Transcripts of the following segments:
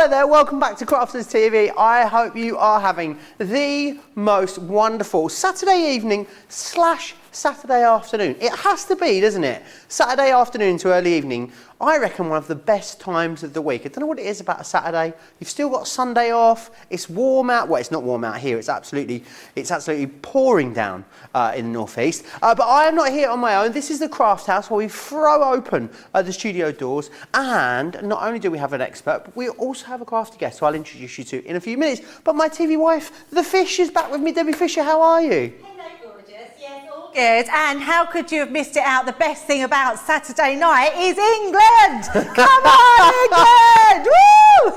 Hello there, welcome back to Crafters TV. I hope you are having the most wonderful Saturday evening / Saturday afternoon. It has to be, doesn't it? Saturday afternoon to early evening. I reckon one of the best times of the week. I don't know what it is about a Saturday. You've still got Sunday off. It's warm out. Well, it's not warm out here. It's absolutely pouring down in the northeast. But I am not here on my own. This is the Craft House where we throw open the studio doors. And not only do we have an expert, but we also have a crafty guest who I'll introduce you to in a few minutes. But my TV wife, the Fish, is back with me. Debbie Fisher, how are you? Good, and how could you have missed it out? The best thing about Saturday night is England! Come on, England! Woo!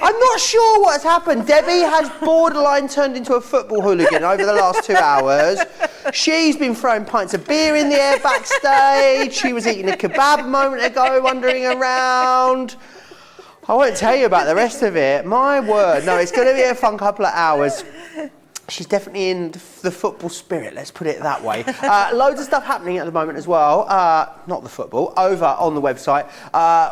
I'm not sure what's happened. Debbie has borderline turned into a football hooligan over the last 2 hours. She's been throwing pints of beer in the air backstage. She was eating a kebab a moment ago, wandering around. I won't tell you about the rest of it. My word. No, it's going to be a fun couple of hours. She's definitely in the football spirit, let's put it that way. Loads of stuff happening at the moment as well. Not the football, over on the website.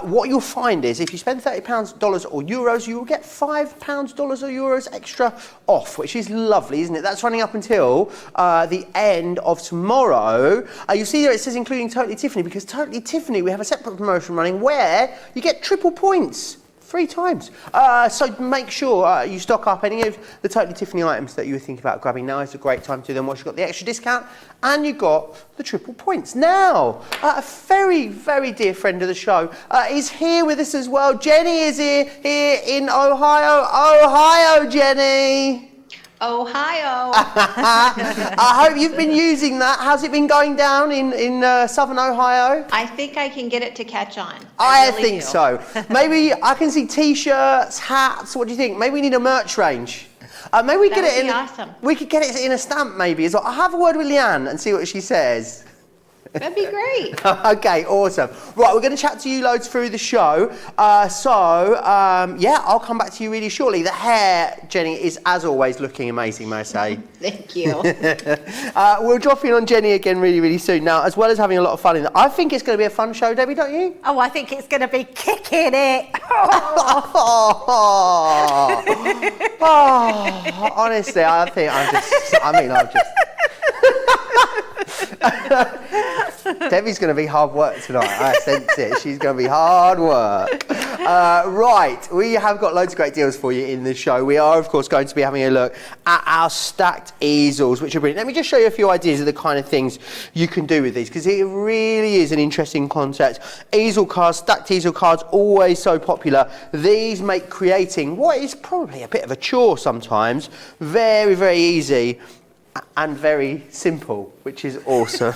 What you'll find is if you spend £30 dollars or euros, you will get £5 dollars or euros extra off, which is lovely, isn't it? That's running up until the end of tomorrow. You see there it says including Totally Tiffany, because Totally Tiffany, we have a separate promotion running where you get triple points. 3 times. So make sure you stock up any of the Totally Tiffany items that you were thinking about grabbing now. It's a great time to do them once you've got the extra discount and you've got the triple points. Now, a very, very dear friend of the show is here with us as well. Jenny is here in Ohio. Ohio, Jenny. Ohio. I hope you've been using that. How's it been going down in southern Ohio? I think I can get it to catch on. I really think do. so. Maybe I can see t-shirts, hats. What do you think? Maybe we need a merch range. Maybe we That get would it in. be awesome. We could get it in a stamp maybe as well. I'll have a word with Leanne and see what she says. That'd be great. Okay, awesome. Right, we're going to chat to you loads through the show. Yeah, I'll come back to you really shortly. The hair, Jenny, is as always looking amazing, may I say. Thank you. We'll drop in on Jenny again really, really soon. Now, as well as having a lot of fun in it, I think it's going to be a fun show, Debbie, don't you? Oh, I think it's going to be kicking it. Honestly, I've just... Debbie's going to be hard work tonight. I sense it. She's going to be hard work. Right, we have got loads of great deals for you in the show. We are, of course, going to be having a look at our stacked easels, which are brilliant. Let me just show you a few ideas of the kind of things you can do with these, because it really is an interesting concept. Easel cards, stacked easel cards, always so popular. These make creating what is probably a bit of a chore sometimes very, very easy and very simple, which is awesome.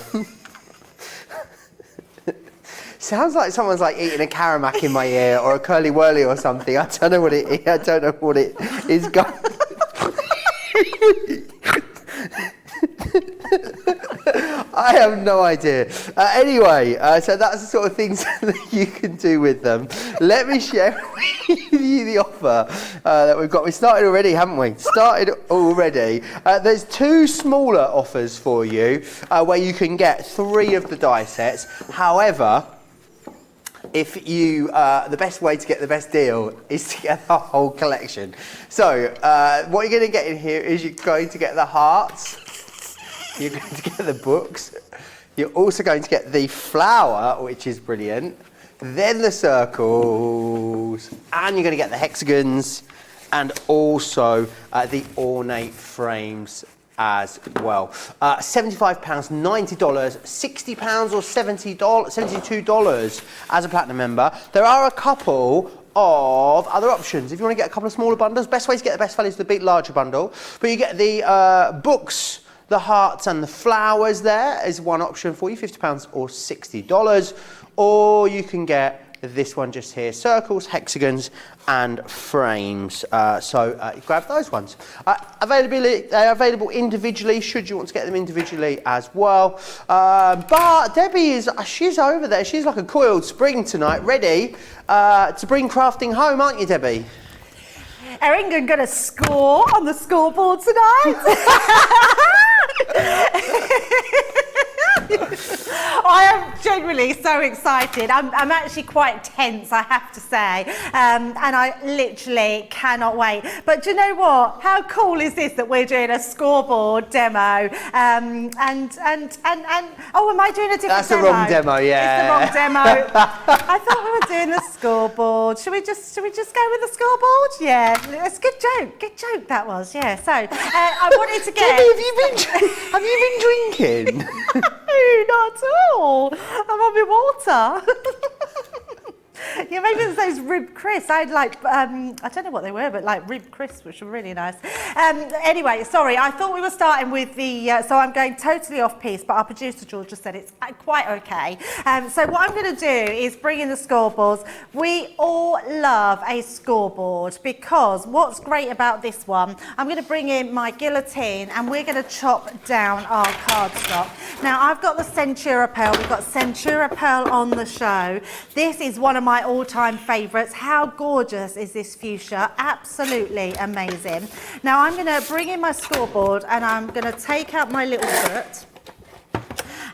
Sounds like someone's like eating a Karamak in my ear or a curly whirly or something. I don't know what it is going. I have no idea. Anyway, so that's the sort of things that you can do with them. Let me share with you the offer that we've got. We started already, haven't we? There's 2 smaller offers for you where you can get 3 of the die sets. However, if you, the best way to get the best deal is to get the whole collection. So, what you're going to get in here is you're going to get the hearts. You're going to get the books. You're also going to get the flower, which is brilliant. Then the circles. And you're going to get the hexagons. And also the ornate frames as well. £75, $90, £60 or $72 as a platinum member. There are a couple of other options. If you want to get a couple of smaller bundles, best way to get the best value is the big larger bundle. But you get the books, the hearts and the flowers there is one option for you, £50 or $60. Or you can get this one just here, circles, hexagons and frames. So grab those ones. They are available individually should you want to get them individually as well. But Debbie she's over there. She's like a coiled spring tonight, ready to bring crafting home, aren't you, Debbie? Are England going to score on the scoreboard tonight? I am genuinely generally so excited. I'm actually quite tense, I have to say, and I literally cannot wait. But do you know what? How cool is this that we're doing a scoreboard demo? And oh, am I doing a different That's the demo? wrong demo, yeah. It's the wrong demo. I thought we were doing the scoreboard. Should we just go with the scoreboard? Yeah, it's a good joke that was. Yeah. So I wanted to get. Debbie, have you been drinking? No, not at all. I'm on my water. Yeah, maybe it's those rib crisps. I had like, I don't know what they were, but like rib crisps, which were really nice. Anyway, sorry, I thought we were starting with the, so I'm going totally off piece, but our producer George just said it's quite okay. So what I'm going to do is bring in the scoreboards. We all love a scoreboard because what's great about this one, I'm going to bring in my guillotine and we're going to chop down our cardstock. Now, I've got the Centura Pearl. We've got Centura Pearl on the show. This is one of my all-time favourites. How gorgeous is this fuchsia? Absolutely amazing. Now I'm going to bring in my scoreboard and I'm going to take out my little foot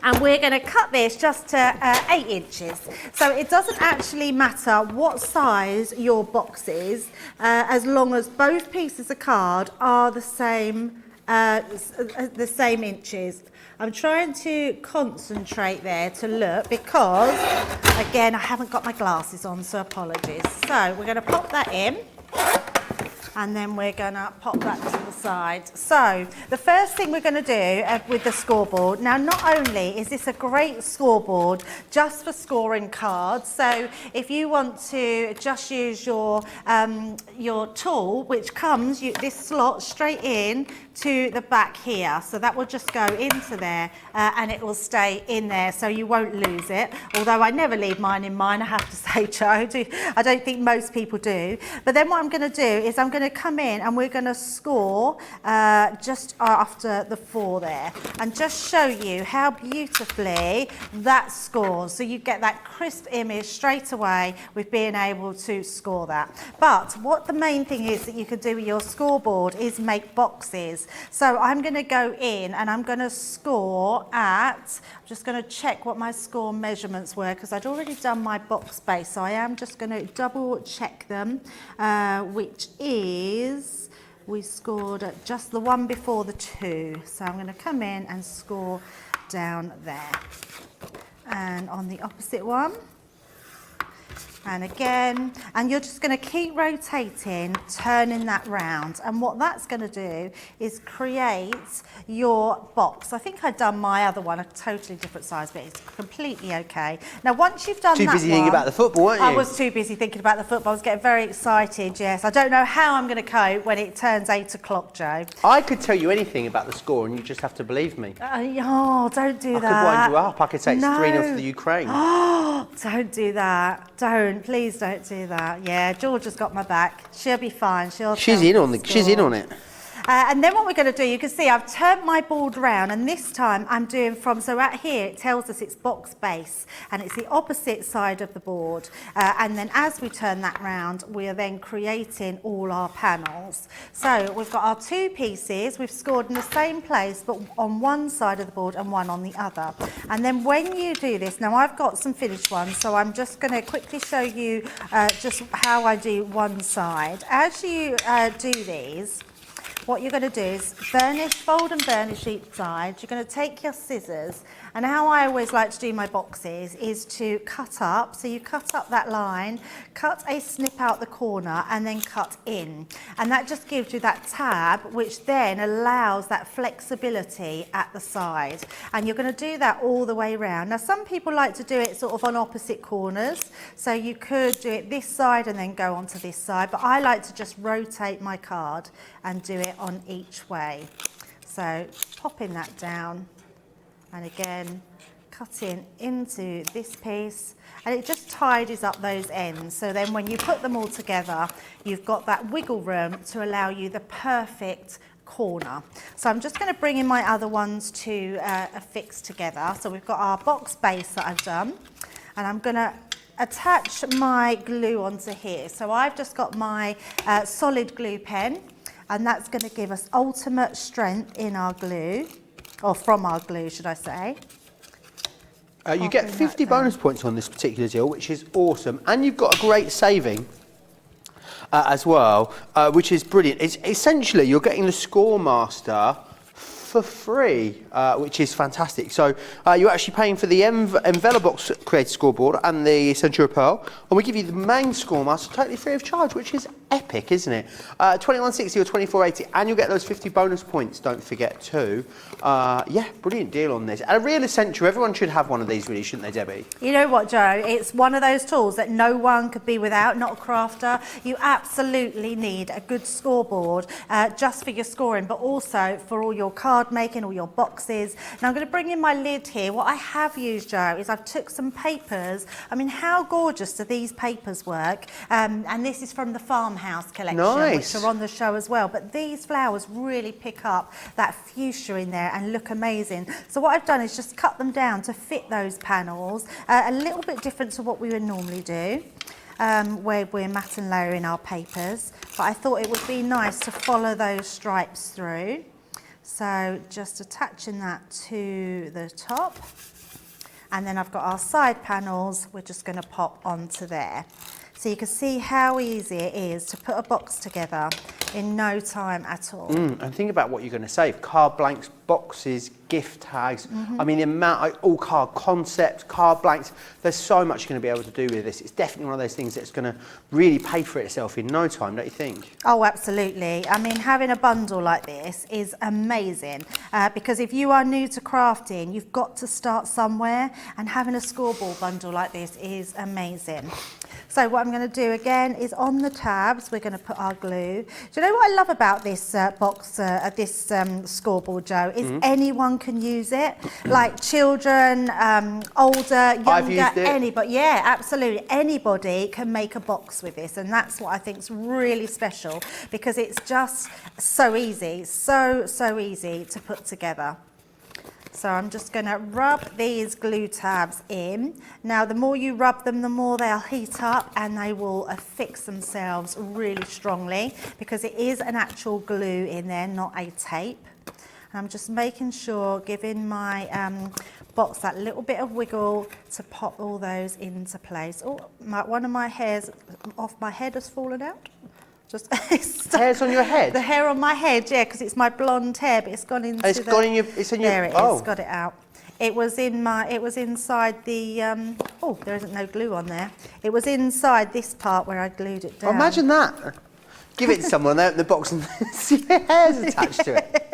and we're going to cut this just to 8 inches. So it doesn't actually matter what size your box is, as long as both pieces of card are the same inches. I'm trying to concentrate there to look because, again, I haven't got my glasses on, so apologies. So we're going to pop that in and then we're going to pop that to the side. So the first thing we're going to do with the scoreboard, now not only is this a great scoreboard just for scoring cards, so if you want to just use your tool, which comes this slot straight in to the back here, so that will just go into there and it will stay in there so you won't lose it, although I never leave mine in mine, I have to say, Joe. I don't think most people do. But then what I'm going to do is I'm going to come in and we're going to score just after the 4 there and just show you how beautifully that scores, so you get that crisp image straight away with being able to score that. But what the main thing is that you can do with your scoreboard is make boxes. So I'm going to go in and I'm going to score at, I'm just going to check what my score measurements were because I'd already done my box base, so I am just going to double check them, which is, we scored at just the one before the 2. So I'm going to come in and score down there. And on the opposite one. And again, and you're just going to keep rotating, turning that round. And what that's going to do is create your box. I think I'd done my other one a totally different size, but it's completely okay. Now, once you've done that one... Too busy thinking about the football, weren't you? I was too busy thinking about the football. I was getting very excited, yes. I don't know how I'm going to cope when it turns 8 o'clock, Joe. I could tell you anything about the score and you just have to believe me. Oh, don't do that. I could wind you up. I could say it's 3-0 to the Ukraine. Oh, don't do that. Please don't do that. Yeah, George has got my back. She'll be fine. She's in on it. And then what we're going to do, you can see I've turned my board round, and this time I'm doing from, so right here it tells us it's box base and it's the opposite side of the board, and then as we turn that round we are then creating all our panels. So we've got our 2 pieces, we've scored in the same place but on one side of the board and one on the other. And then when you do this, now I've got some finished ones, so I'm just going to quickly show you just how I do one side. As you do these, what you're going to do is fold and burnish each side. You're going to take your scissors, and how I always like to do my boxes is to cut up. So you cut up that line, cut a snip out the corner, and then cut in. And that just gives you that tab, which then allows that flexibility at the side. And you're going to do that all the way around. Now, some people like to do it sort of on opposite corners. So you could do it this side and then go onto this side. But I like to just rotate my card and do it on each way. So popping that down and again cutting into this piece, and it just tidies up those ends, so then when you put them all together you've got that wiggle room to allow you the perfect corner. So I'm just going to bring in my other ones to affix together. So we've got our box base that I've done, and I'm going to attach my glue onto here. So I've just got my solid glue pen, and that's going to give us ultimate strength in our glue, or from our glue should I say. You get 50 bonus points on this particular deal, which is awesome. And you've got a great saving as well, which is brilliant. It's essentially, you're getting the Scoremaster for free, which is fantastic. So you're actually paying for the Envelobox Creator Scoreboard and the Centura Pearl, and we give you the main Scoremaster totally free of charge, which is epic, isn't it? 2160 or 2480, and you'll get those 50 bonus points, don't forget too. Yeah, brilliant deal on this. And a real essential, everyone should have one of these really, shouldn't they, Debbie? You know what, Joe? It's one of those tools that no one could be without, not a crafter. You absolutely need a good scoreboard just for your scoring, but also for all your card making, all your boxes. Now I'm going to bring in my lid here. What I have used, Joe, is I've took some papers. I mean, how gorgeous do these papers work? And this is from the Farmhouse collection, nice. which are on the show as well. But these flowers really pick up that fuchsia in there and look amazing. So what I've done is just cut them down to fit those panels, a little bit different to what we would normally do. Where we're matte and layering our papers, but I thought it would be nice to follow those stripes through. So just attaching that to the top, and then I've got our side panels, we're just going to pop onto there. So you can see how easy it is to put a box together in no time at all. And think about what you're going to save. Card blanks, boxes, gift tags. I mean, the amount, all card concepts, card blanks. There's so much you're going to be able to do with this. It's definitely one of those things that's going to really pay for itself in no time, don't you think? Oh, absolutely. I mean, having a bundle like this is amazing because if you are new to crafting, you've got to start somewhere, and having a scoreboard bundle like this is amazing. So what I'm going to do again is on the tabs, we're going to put our glue. Do you know what I love about this box, this scoreboard, Joe, is anyone can use it. Like children, older, younger, anybody. Yeah, absolutely. Anybody can make a box with this, and that's what I think is really special because it's just so easy, so easy to put together. So I'm just going to rub these glue tabs in. Now, the more you rub them, the more they'll heat up and they will affix themselves really strongly because it is an actual glue in there, not a tape. And I'm just making sure, giving my box that little bit of wiggle to pop all those into place. Oh, one of my hairs off my head has fallen out. Just hairs on your head? The hair on my head, yeah, because it's my blonde hair, but it's gone into it's the... gone in your... It's in your... There it is, got it out. It was in my... It was inside the... oh, there isn't no glue on there. It was inside this part where I glued it down. Imagine that. Give it to someone, they open the box and see your hair's attached to it.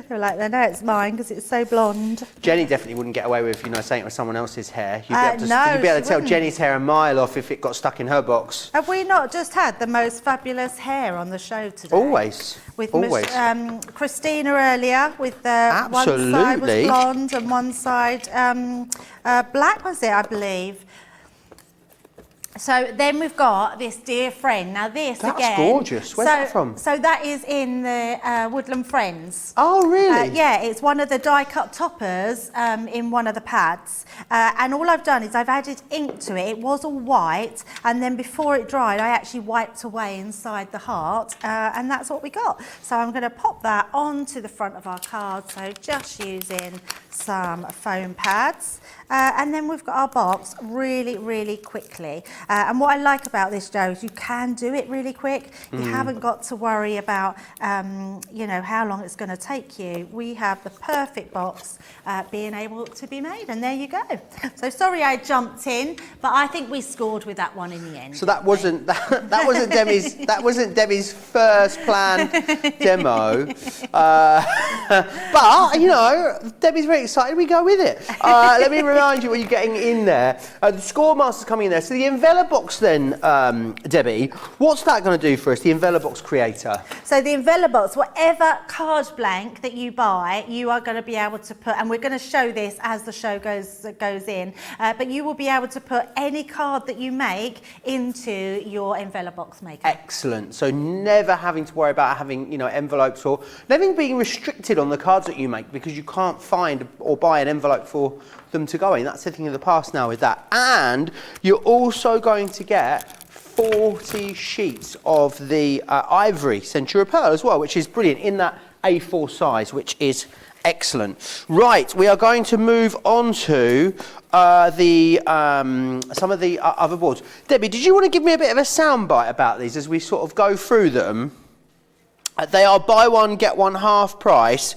They're like, they know it's mine because it's so blonde. Jenny definitely wouldn't get away with, saying it was someone else's hair. You'd be able to tell wouldn't. Jenny's hair a mile off if it got stuck in her box. Have we not just had the most fabulous hair on the show today? Always. With always. Christina earlier, with one side was blonde and one side black, was it, I believe. So then we've got this dear friend. Now this That's again. gorgeous. Where's that from? So that is in the Woodland Friends. Oh really? Yeah, it's one of the die cut toppers in one of the pads. And all I've done is I've added ink to it. It was all white, and then before it dried, I actually wiped away inside the heart, and that's what we got. So I'm going to pop that onto the front of our card. So just using some foam pads. And then we've got our box really quickly. And what I like about this, Joe, is you can do it really quick. You haven't got to worry about, how long it's going to take you. We have the perfect box being able to be made, and there you go. So sorry I jumped in, but I think we scored with that one in the end. So that wasn't Debbie's first plan demo, but Debbie's very excited. We go with it. Let me remind you what you're getting in there. The Scoremaster's coming in there. So the Envelobox then, Debbie, what's that going to do for us, the Envelobox Creator? So the Envelobox, whatever card blank that you buy, you are going to be able to put, and we're going to show this as the show goes in, but you will be able to put any card that you make into your Envelobox maker. Excellent. So never having to worry about having, envelopes, or never being restricted on the cards that you make because you can't find or buy an envelope for them to go in. That's a thing of the past now with that. And you're also going to get 40 sheets of the Ivory Centura Pearl as well, which is brilliant in that A4 size, which is Excellent. Right, we are going to move on to some of the other boards. Debbie, did you want to give me a bit of a soundbite about these as we sort of go through them? They are buy one, get one half price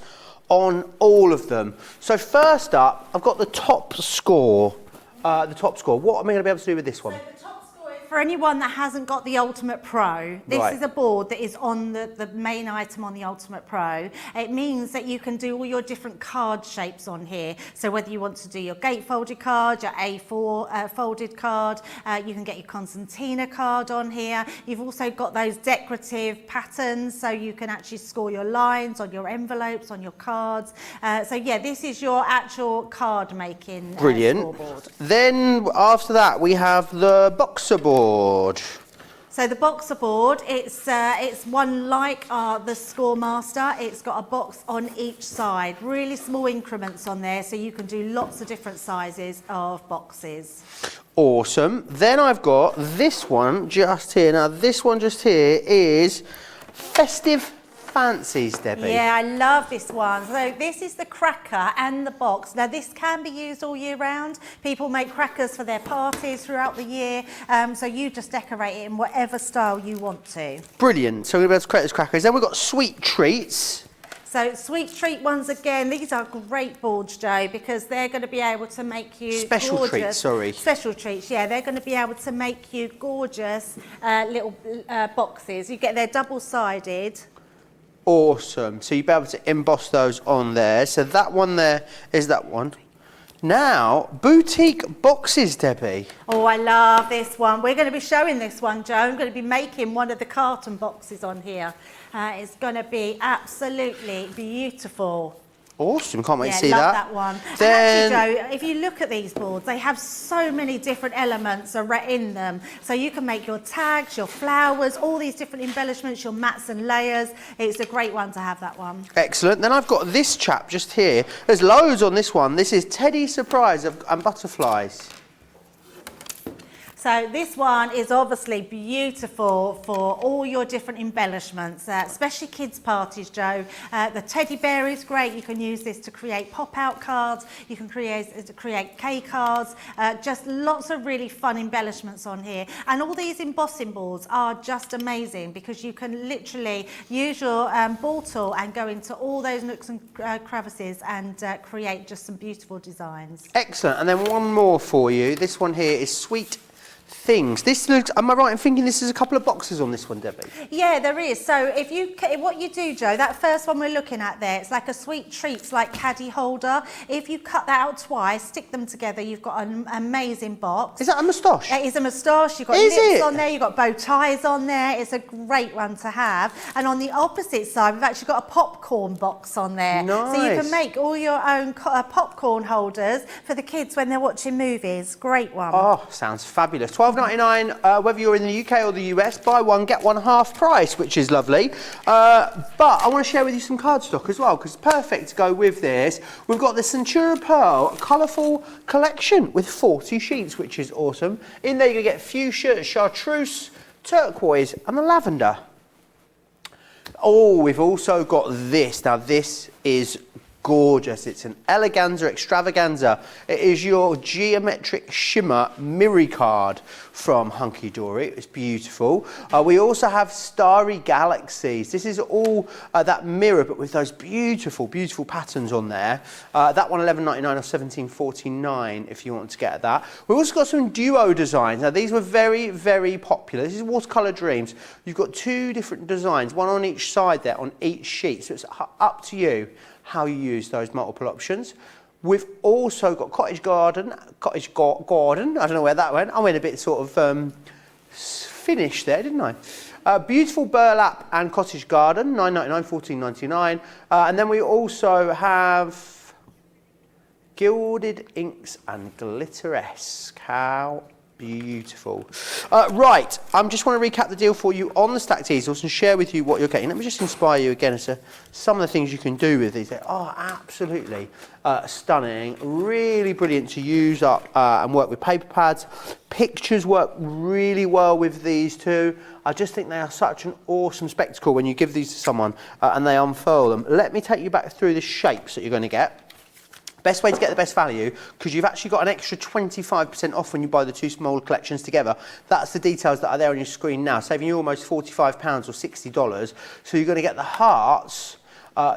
on all of them. So first up, I've got the top score. What am I going to be able to do with this one? So the top score is for anyone that hasn't got the Ultimate Pro. This Right. is a board that is on the main item on the Ultimate Pro. It means that you can do all your different card shapes on here. So whether you want to do your gate folded card, your A4 folded card, you can get your concertina card on here. You've also got those decorative patterns, so you can actually score your lines on your envelopes, on your cards. So yeah, this is your actual card making Brilliant. scoreboard. Then after that, we have the boxer board. So the boxer board, it's one like the Scoremaster. It's got a box on each side, really small increments on there, so you can do lots of different sizes of boxes. Awesome. Then I've got this one just here. Now this one just here is Festive Fancies, Debbie. Yeah, I love this one. So this is the cracker and the box. Now this can be used all year round. People make crackers for their parties throughout the year. So you just decorate it in whatever style you want to. Brilliant. So we're going to be able to create those crackers. Then we've got sweet treats. So sweet treat ones again, these are great boards, Joe, because they're going to be able to make you Special gorgeous. treats, sorry. Special treats, yeah. They're going to be able to make you gorgeous little boxes. You get they're double-sided. Awesome. So you'll be able to emboss those on there. So that one there is that one. Now, boutique boxes, Debbie. Oh, I love this one. We're going to be showing this one, Joe. I'm going to be making one of the carton boxes on here. It's going to be absolutely beautiful. Awesome. Can't wait to see love that. that one. Then, And actually, Joe, if you look at these boards, they have so many different elements in them. So you can make your tags, your flowers, all these different embellishments, your mats and layers. It's a great one to have, that one. excellent. Then I've got this chap just here. There's loads on this one. This is Teddy Surprise and Butterflies. So this one is obviously beautiful for all your different embellishments, especially kids' parties, Joe. The teddy bear is great. You can use this to create pop-out cards. You can create K cards. Just lots of really fun embellishments on here. And all these embossing boards are just amazing because you can literally use your ball tool and go into all those nooks and crevices and create just some beautiful designs. Excellent. And then one more for you. This one here is Sweet Things. This looks, am I right in thinking this is a couple of boxes on this one, Debbie? Yeah, there is. So if you, what you do, Joe, that first one we're looking at there, it's like a sweet treats, like caddy holder. If you cut that out twice, stick them together, you've got an amazing box. Is that a moustache? It is a moustache. You've got lips on there. You've got bow ties on there. It's a great one to have. And on the opposite side, we've actually got a popcorn box on there. Nice. So you can make all your own popcorn holders for the kids when they're watching movies. Great one. Oh, sounds fabulous. £12.99, whether you're in the UK or the US, buy one, get one half price, which is lovely. But I want to share with you some cardstock as well, because it's perfect to go with this. We've got the Centura Pearl colourful collection with 40 sheets, which is awesome. In there, you're going to get fuchsia, chartreuse, turquoise, and the lavender. Oh, we've also got this. Now, this is gorgeous. It's an eleganza extravaganza. It is your geometric shimmer mirror card from Hunky Dory. It's beautiful. We also have Starry Galaxies. This is all that mirror, but with those beautiful, beautiful patterns on there. That one $11.99 or $17.49 if you want to get that. We've also got some duo designs. Now these were very, very popular. This is Watercolour Dreams. You've got two different designs, one on each side there, on each sheet. So it's up to you how you use those multiple options. We've also got Cottage Garden, I don't know where that went. I went a bit sort of Finnish there, didn't I? Beautiful Burlap and Cottage Garden, $9.99, $14.99. And then we also have Gilded Inks and Glitteresque. How Beautiful. Right, I just want to recap the deal for you on the stacked easels and share with you what you're getting. Let me just inspire you again as to some of the things you can do with these. They are absolutely stunning, really brilliant to use up and work with paper pads. Pictures work really well with these too. I just think they are such an awesome spectacle when you give these to someone and they unfurl them. Let me take you back through the shapes that you're going to get. Best way to get the best value, because you've actually got an extra 25% off when you buy the two small collections together. That's the details that are there on your screen now, saving you almost £45 or $60. So you're going to get the hearts,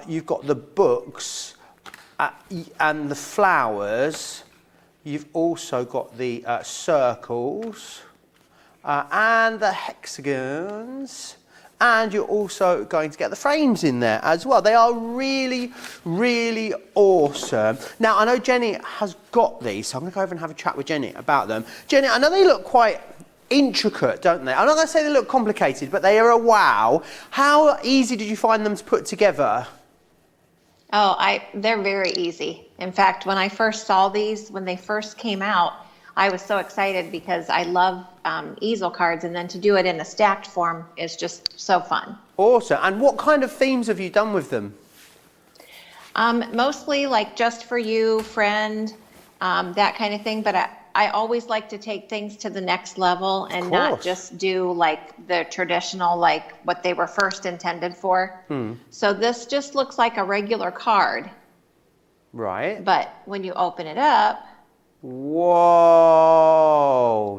you've got the books, and the flowers. You've also got the circles, and the hexagons. And you're also going to get the frames in there as well. They are really, really awesome. Now, I know Jenny has got these, so I'm going to go over and have a chat with Jenny about them. Jenny, I know they look quite intricate, don't they? I'm not going to say they look complicated, but they are a wow. How easy did you find them to put together? Oh, they're very easy. In fact, when I first saw these, when they first came out, I was so excited because I love easel cards, and then to do it in a stacked form is just so fun. Awesome. And what kind of themes have you done with them? Mostly like just for you, friend, that kind of thing. But I always like to take things to the next level and not just do like the traditional, like what they were first intended for. So this just looks like a regular card. Right. But when you open it up, whoa,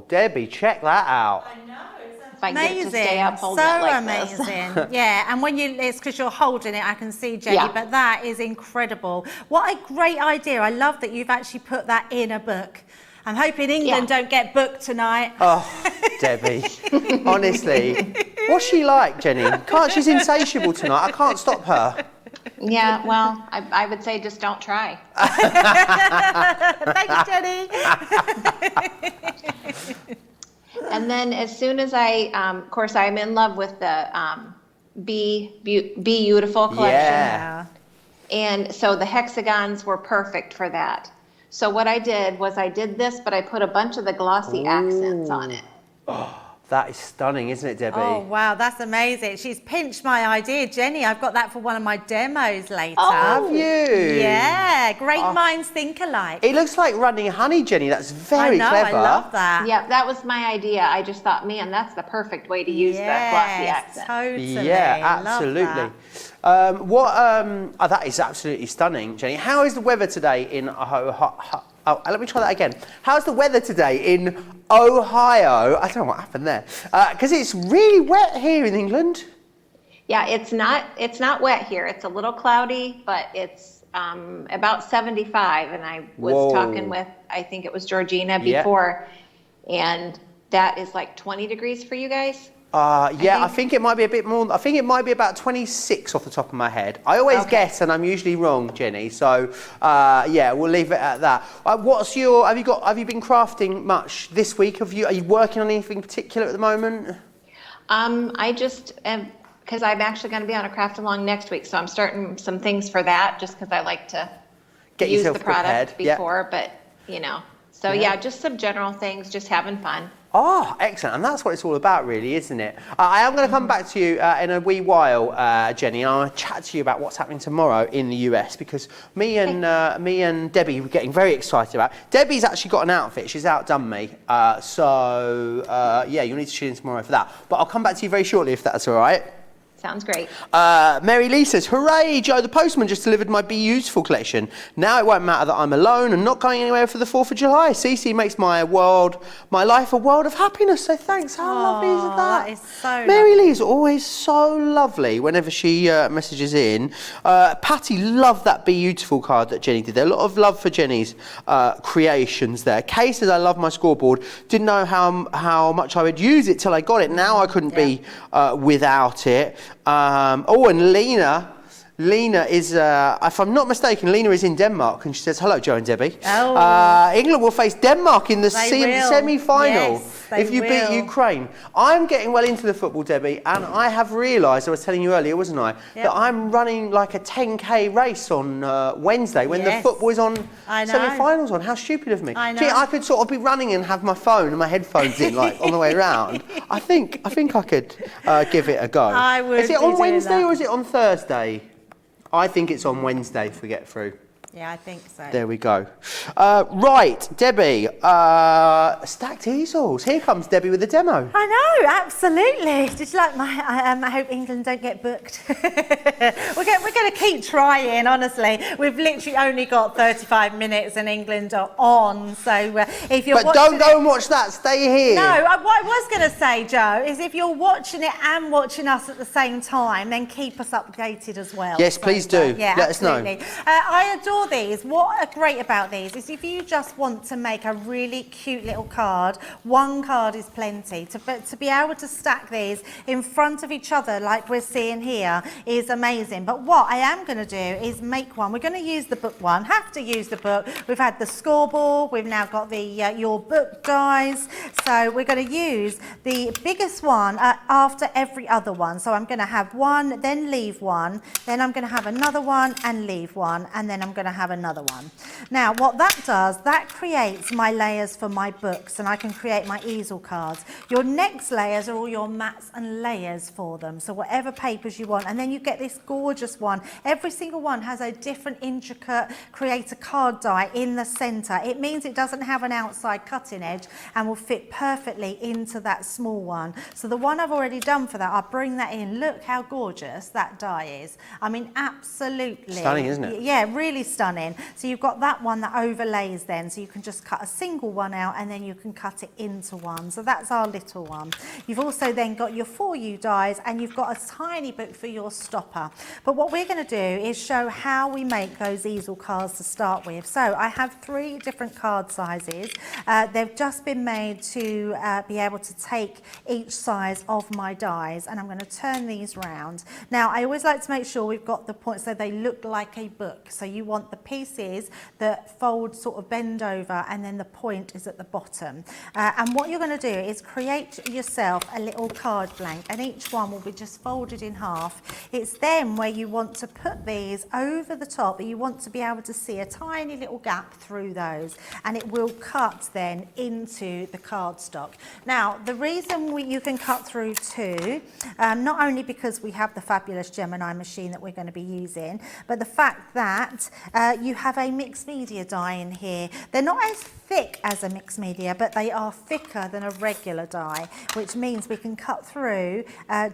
Debbie, check that out. I know, if I get it to stay up, hold so it like amazing. this. Yeah, and when it's because you're holding it, I can see, Jenny, Yeah. but that is incredible. What a great idea. I love that you've actually put that in a book. I'm hoping England don't get booked tonight. Oh, Debbie, honestly, what's she like, Jenny? She's insatiable tonight. I can't stop her. Yeah, well, I would say just don't try. Thanks, Jenny. And then as soon as of course, I'm in love with the Be Beautiful collection. Yeah. And so the hexagons were perfect for that. So what I did was I did this, but I put a bunch of the glossy accents on it. That is stunning, isn't it, Debbie? Oh, wow, that's amazing. She's pinched my idea, Jenny. I've got that for one of my demos later. Oh, Have you? Yeah, great minds think alike. It looks like running honey, Jenny. That's very I know, clever. I love that. Yeah, that was my idea. I just thought, man, that's the perfect way to use the glossy accent. Totally. Yeah, Love absolutely. that. That is absolutely stunning, Jenny. How is the weather today in let me try that again. How's the weather today in Ohio? I don't know what happened there. Because it's really wet here in England. Yeah, it's not wet here. It's a little cloudy, but it's about 75. And I was talking with, I think it was Georgina before, and that is like 20 degrees for you guys. I think it might be a bit more. I think it might be about 26 off the top of my head. I always guess, and I'm usually wrong, Jenny. So, we'll leave it at that. Have you been crafting much this week? Are you working on anything particular at the moment? I just am, because I'm actually going to be on a craft along next week, so I'm starting some things for that, just because I like to use the product before, but So just some general things, just having fun. Oh, excellent. And that's what it's all about, really, isn't it? I am going to come back to you in a wee while, Jenny, and I want to chat to you about what's happening tomorrow in the US, because me and Debbie were getting very excited about it. Debbie's actually got an outfit. She's outdone me. You'll need to tune in tomorrow for that. But I'll come back to you very shortly, if that's all right. Sounds great. Mary Lee says, hooray, Joe the postman just delivered my Be Useful collection. Now it won't matter that I'm alone and not going anywhere for the 4th of July. Cece makes my life a world of happiness. So thanks. How lovely is that? That is so Mary lovely. Lee is always so lovely whenever she messages in. Patty loved that Be Beautiful card that Jenny did. There a lot of love for Jenny's creations there. Kay says, I love my scoreboard. Didn't know how much I would use it till I got it. Now I couldn't be without it. And Lena is, if I'm not mistaken, Lena is in Denmark, and she says, hello, Joe and Debbie. Oh. England will face Denmark in the semi-final. Yes. if you beat Ukraine. I'm getting well into the football, Debbie, and I have realised, I was telling you earlier, wasn't I, that I'm running like a 10K race on Wednesday when the football is on, semi-finals on. How stupid of me. I know. Gee, I could sort of be running and have my phone and my headphones in, like, on the way round. I think I could give it a go. I would. Is it on Wednesday or is it on Thursday? I think it's on Wednesday if we get through. Yeah, I think so. There we go. Right, Debbie, stacked easels. Here comes Debbie with a demo. I know, absolutely. Did you like my, I hope England don't get booked. We're going to keep trying, honestly. We've literally only got 35 minutes and England are on. So if you're But don't go and watch that, stay here. No, what I was going to say, Joe, is if you're watching it and watching us at the same time, then keep us updated as well. Yes, please do. Yeah, Let absolutely. us know. I adore these. What are great about these is if you just want to make a really cute little card, one card is plenty. To be able to stack these in front of each other like we're seeing here is amazing. But what I am going to do is make one. We're going to use the book one. Have to use the book. We've had the scoreboard. We've now got the your book dies. So we're going to use the biggest one after every other one. So I'm going to have one, then leave one, then I'm going to have another one and leave one, and then I'm going to have another one. Now what that does, that creates my layers for my books, and I can create my easel cards. Your next layers are all your mats and layers for them, so whatever papers you want, and then you get this gorgeous one. Every single one has a different intricate create a card die in the center. It means it doesn't have an outside cutting edge and will fit perfectly into that small one. So the one I've already done for that, I'll bring that in. Look how gorgeous that die is. I mean, absolutely stunning, isn't it? Yeah, really stunning. So you've got that one that overlays then, so you can just cut a single one out and then you can cut it into one. So that's our little one. You've also then got your For You dies, and you've got a tiny book for your stopper. But what we're going to do is show how we make those easel cards to start with. So I have 3 different card sizes. They've just been made to be able to take each size of my dies, and I'm going to turn these round. Now I always like to make sure we've got the point so they look like a book. So you want the pieces that fold, sort of bend over, and then the point is at the bottom. And what you're going to do is create yourself a little card blank, and each one will be just folded in half. It's then where you want to put these over the top, but you want to be able to see a tiny little gap through those, and it will cut then into the cardstock. Now the reason you can cut through too, not only because we have the fabulous Gemini machine that we're going to be using, but the fact that you have a mixed media die in here. They're not as thick as a mixed media, but they are thicker than a regular die, which means we can cut through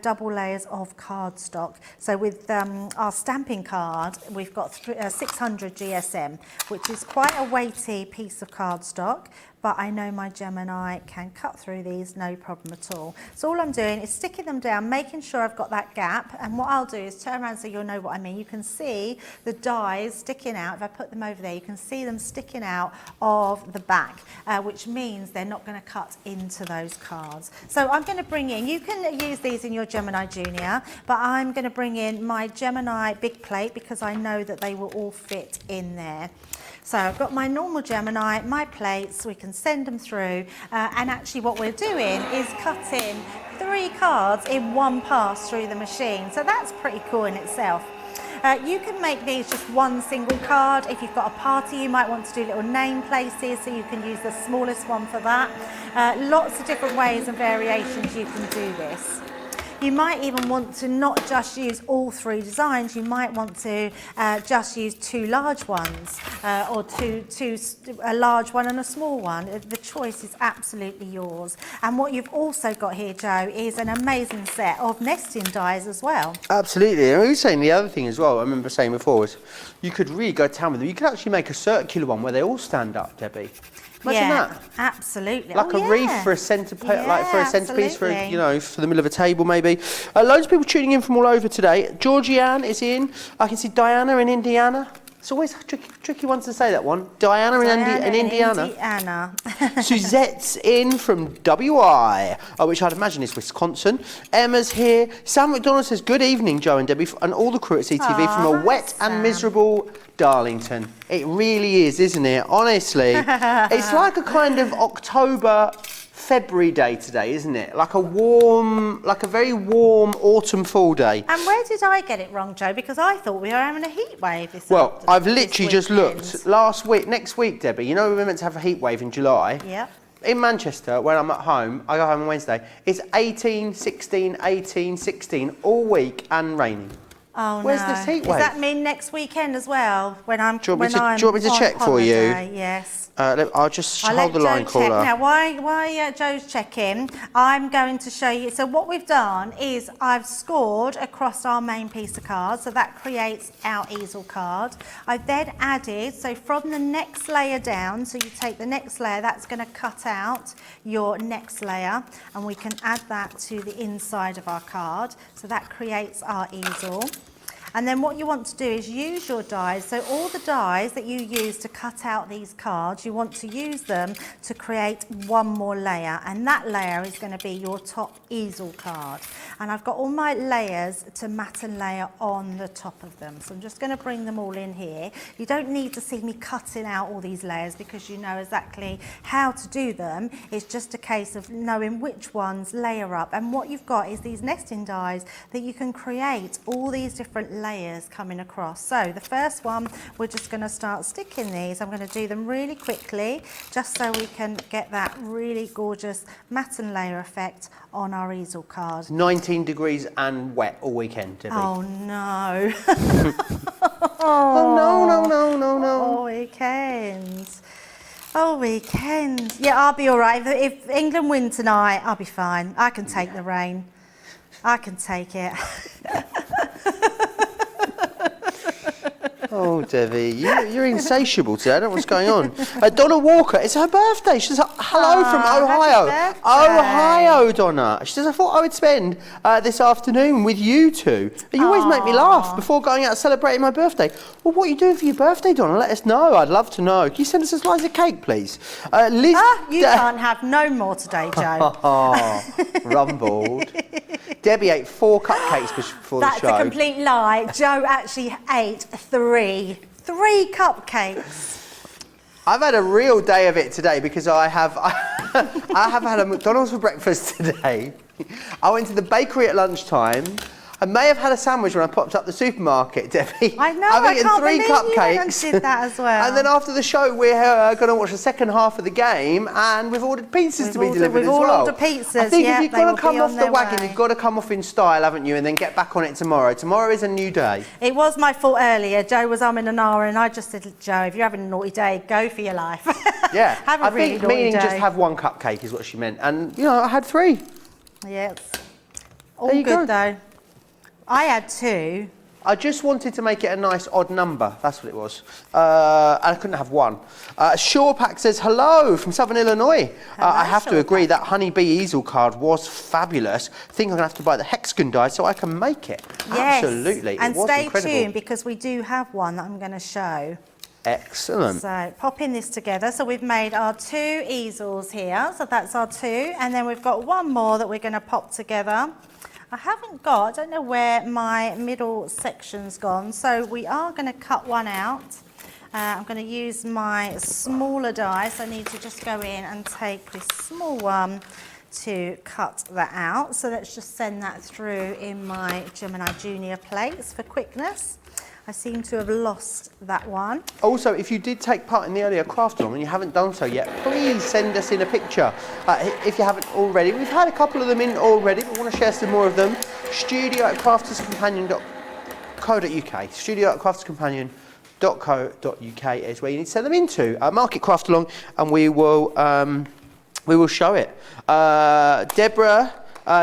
double layers of cardstock. So with our stamping card, we've got 600 GSM, which is quite a weighty piece of cardstock, but I know my Gemini can cut through these no problem at all. So all I'm doing is sticking them down, making sure I've got that gap, and what I'll do is turn around so you'll know what I mean. You can see the dies sticking out. If I put them over there, you can see them sticking out of the back, which means they're not going to cut into those cards. So I'm going to bring in, you can use these in your Gemini Junior, but I'm going to bring in my Gemini big plate because I know that they will all fit in there. So I've got my normal Gemini, my plates, we can send them through, and actually what we're doing is cutting 3 cards in one pass through the machine. So that's pretty cool in itself. You can make these just one single card. If you've got a party, you might want to do little name places, so you can use the smallest one for that. Lots of different ways and variations you can do this. You might even want to not just use all 3 designs, you might want to just use 2 large ones, or a large one and a small one. The choice is absolutely yours. And what you've also got here, Joe, is an amazing set of nesting dies as well. Absolutely. And we were saying the other thing as well, I remember saying before, is you could really go to town with them. You could actually make a circular one where they all stand up, Debbie. Imagine that. Absolutely. Like a wreath for a centerpiece for for the middle of a table maybe. Loads of people tuning in from all over today. Georgianne is in. I can see Diana in Indiana. It's always a tricky one to say that one. Diana in Indiana. Suzette's in from WI, which I'd imagine is Wisconsin. Emma's here. Sam McDonald says, good evening, Joe and Debbie, and all the crew at CTV from a wet and miserable Darlington. It really is, isn't it? Honestly. It's like a kind of October February day today, isn't it? Like a very warm autumn fall day. And where did I get it wrong, Joe? Because I thought we were having a heat wave this Well, afternoon, I've literally just looked. Next week, Debbie, you know we were meant to have a heat wave in July? Yeah. In Manchester, when I'm at home, I go home on Wednesday, it's 18, 16, 18, 16 all week and raining. Oh, Where's no. this heat wave? Does that mean next weekend as well? When I'm Do you want me to check for you? Yes. I'll just I'll hold the let line, Joe check. caller. Now, while Joe's checking, I'm going to show you. So what we've done is I've scored across our main piece of cards. So that creates our easel card. I've then added, so from the next layer down, so you take the next layer, that's going to cut out your next layer. And we can add that to the inside of our card. So that creates our easel. And then what you want to do is use your dies. So all the dies that you use to cut out these cards, you want to use them to create one more layer. And that layer is going to be your top easel card. And I've got all my layers to mat and layer on the top of them. So I'm just going to bring them all in here. You don't need to see me cutting out all these layers because you know exactly how to do them. It's just a case of knowing which ones layer up. And what you've got is these nesting dies that you can create all these different layers coming across. So the first one, we're just going to start sticking these. I'm going to do them really quickly just so we can get that really gorgeous matte and layer effect on our easel card. 19 degrees and wet all weekend, Debbie. Oh no. Oh no. Oh, weekend. Oh, weekend. Yeah, I'll be all right. If England win tonight, I'll be fine. I can take the rain. I can take it. Oh, Debbie, you're insatiable today. I don't know what's going on. Donna Walker, it's her birthday. She says, hello from Ohio. happy birthday. Ohio, Donna. She says, I thought I would spend this afternoon with you two. You always make me laugh before going out celebrating my birthday. Well, what are you doing for your birthday, Donna? Let us know. I'd love to know. Can you send us a slice of cake, please? Liz, You can't have no more today, Joe. Rumbled. Debbie ate 4 cupcakes before the show. That's a complete lie. Joe actually ate 3 cupcakes. I've had a real day of it today because I have had a McDonald's for breakfast today. I went to the bakery at lunchtime. I may have had a sandwich when I popped up the supermarket, Debbie. I know, I've I eaten can't 3 believe cupcakes. you did that as well. And then after the show, we're going to watch the second half of the game, and we've ordered pizzas to be delivered as well. We've all ordered pizzas, I think yeah, if you've they got will to come be off on the their wagon, way. you've got to come off in style, haven't you? And then get back on it tomorrow. Tomorrow is a new day. It was my fault earlier. Joe was umming and ahhing, and I just said, Joe, if you're having a naughty day, go for your life. Yeah, Have a really think naughty meaning day. just have 1 cupcake is what she meant. And, I had 3. Yes. All There you good, go. though. I had 2. I just wanted to make it a nice odd number. That's what it was. I couldn't have 1. Shawpack says, hello from Southern Illinois. I have to agree that Honeybee Easel card was fabulous. I think I'm going to have to buy the hexagon die so I can make it. Yes. Absolutely. And it was stay incredible. tuned because we do have one that I'm going to show. Excellent. So popping this together. So we've made our 2 easels here. So that's our 2. And then we've got 1 more that we're going to pop together. I don't know where my middle section's gone. So we are going to cut one out. I'm going to use my smaller die. So I need to just go in and take this small one to cut that out. So let's just send that through in my Gemini Junior plates for quickness. I seem to have lost that one. Also, if you did take part in the earlier craft along and you haven't done so yet, please send us in a picture. If you haven't already, we've had a couple of them in already, but we want to share some more of them. studio@crafterscompanion.co.uk. studio@crafterscompanion.co.uk is where you need to send them into. Mark it craft along, and we will show it. Deborah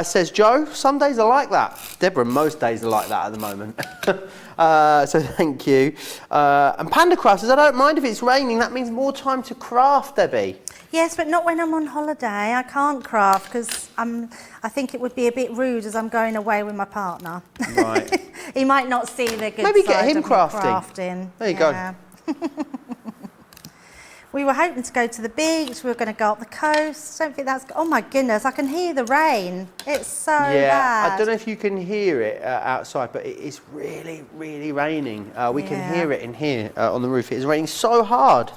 says, Joe, some days are like that. Deborah, most days are like that at the moment. So thank you. And Panda Craft says, I don't mind if it's raining. That means more time to craft, Debbie. Yes, but not when I'm on holiday. I can't craft because I think it would be a bit rude as I'm going away with my partner. Right. He might not see the good Maybe side get him of me crafting. There you go. We were hoping to go to the beach. We were going to go up the coast. Don't think that's... Oh, my goodness. I can hear the rain. It's so bad. I don't know if you can hear it outside, but it is really, really raining. We can hear it in here on the roof. It is raining so hard.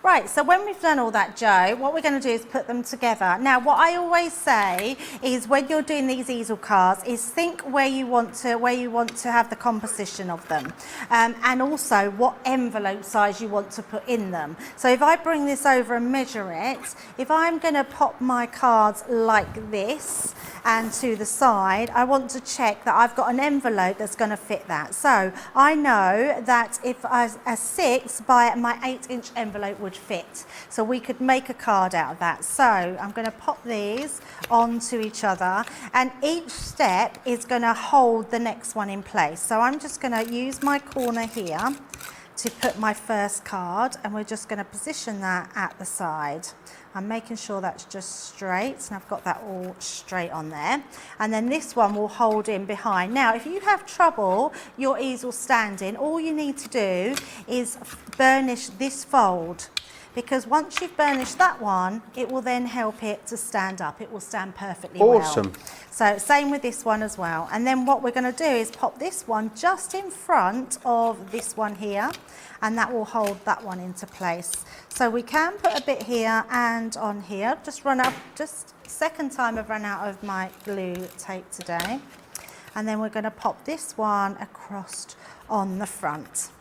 Right, so when we've done all that, Joe, what we're going to do is put them together. Now, what I always say is when you're doing these easel cards is think where you want to have the composition of them, and also what envelope size you want to put in them. So if I bring this over and measure it, if I'm going to pop my cards like this and to the side, I want to check that I've got an envelope that's going to fit that. So I know that if a 6 by my 8-inch envelope would fit. So we could make a card out of that. So I'm going to pop these onto each other, and each step is going to hold the next one in place. So I'm just going to use my corner here to put my first card, and we're just going to position that at the side. I'm making sure that's just straight, and I've got that all straight on there. And then this one will hold in behind. Now, if you have trouble your easel standing, all you need to do is burnish this fold, because once you've burnished that one, it will then help it to stand up. It will stand perfectly well. Awesome. So same with this one as well. And then what we're going to do is pop this one just in front of this one here, and that will hold that one into place. So we can put a bit here and on here. Just second time I've run out of my glue tape today. And then we're going to pop this one across on the front.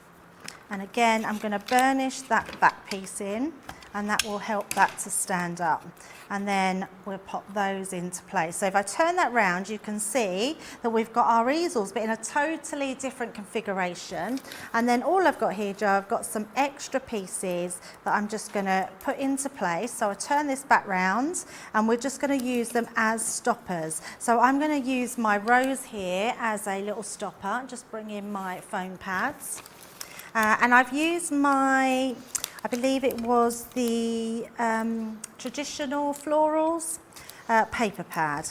And again, I'm going to burnish that back piece in, and that will help that to stand up. And then we'll pop those into place. So if I turn that round, you can see that we've got our easels, but in a totally different configuration. And then all I've got here, Joe, I've got some extra pieces that I'm just going to put into place. So I turn this back round, and we're just going to use them as stoppers. So I'm going to use my rose here as a little stopper. Just bring in my foam pads. And I've used my, I believe it was the traditional florals paper pad,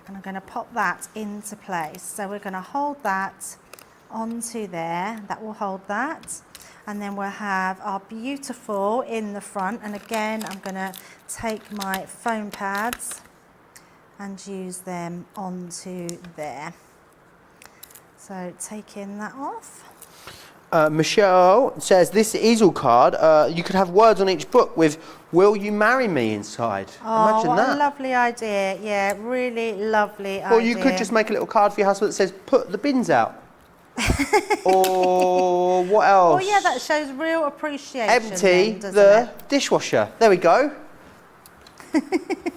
and I'm going to pop that into place. So we're going to hold that onto there, that will hold that, and then we'll have our beautiful in the front. And again, I'm going to take my foam pads and use them onto there. So taking that off. Michelle says this easel card, you could have words on each book with "Will you marry me" inside. Oh, Imagine what that. a lovely idea. Yeah, really lovely idea. Or you could just make a little card for your husband that says "Put the bins out." Or what else? Oh yeah, that shows real appreciation. Empty then, the dishwasher. There we go.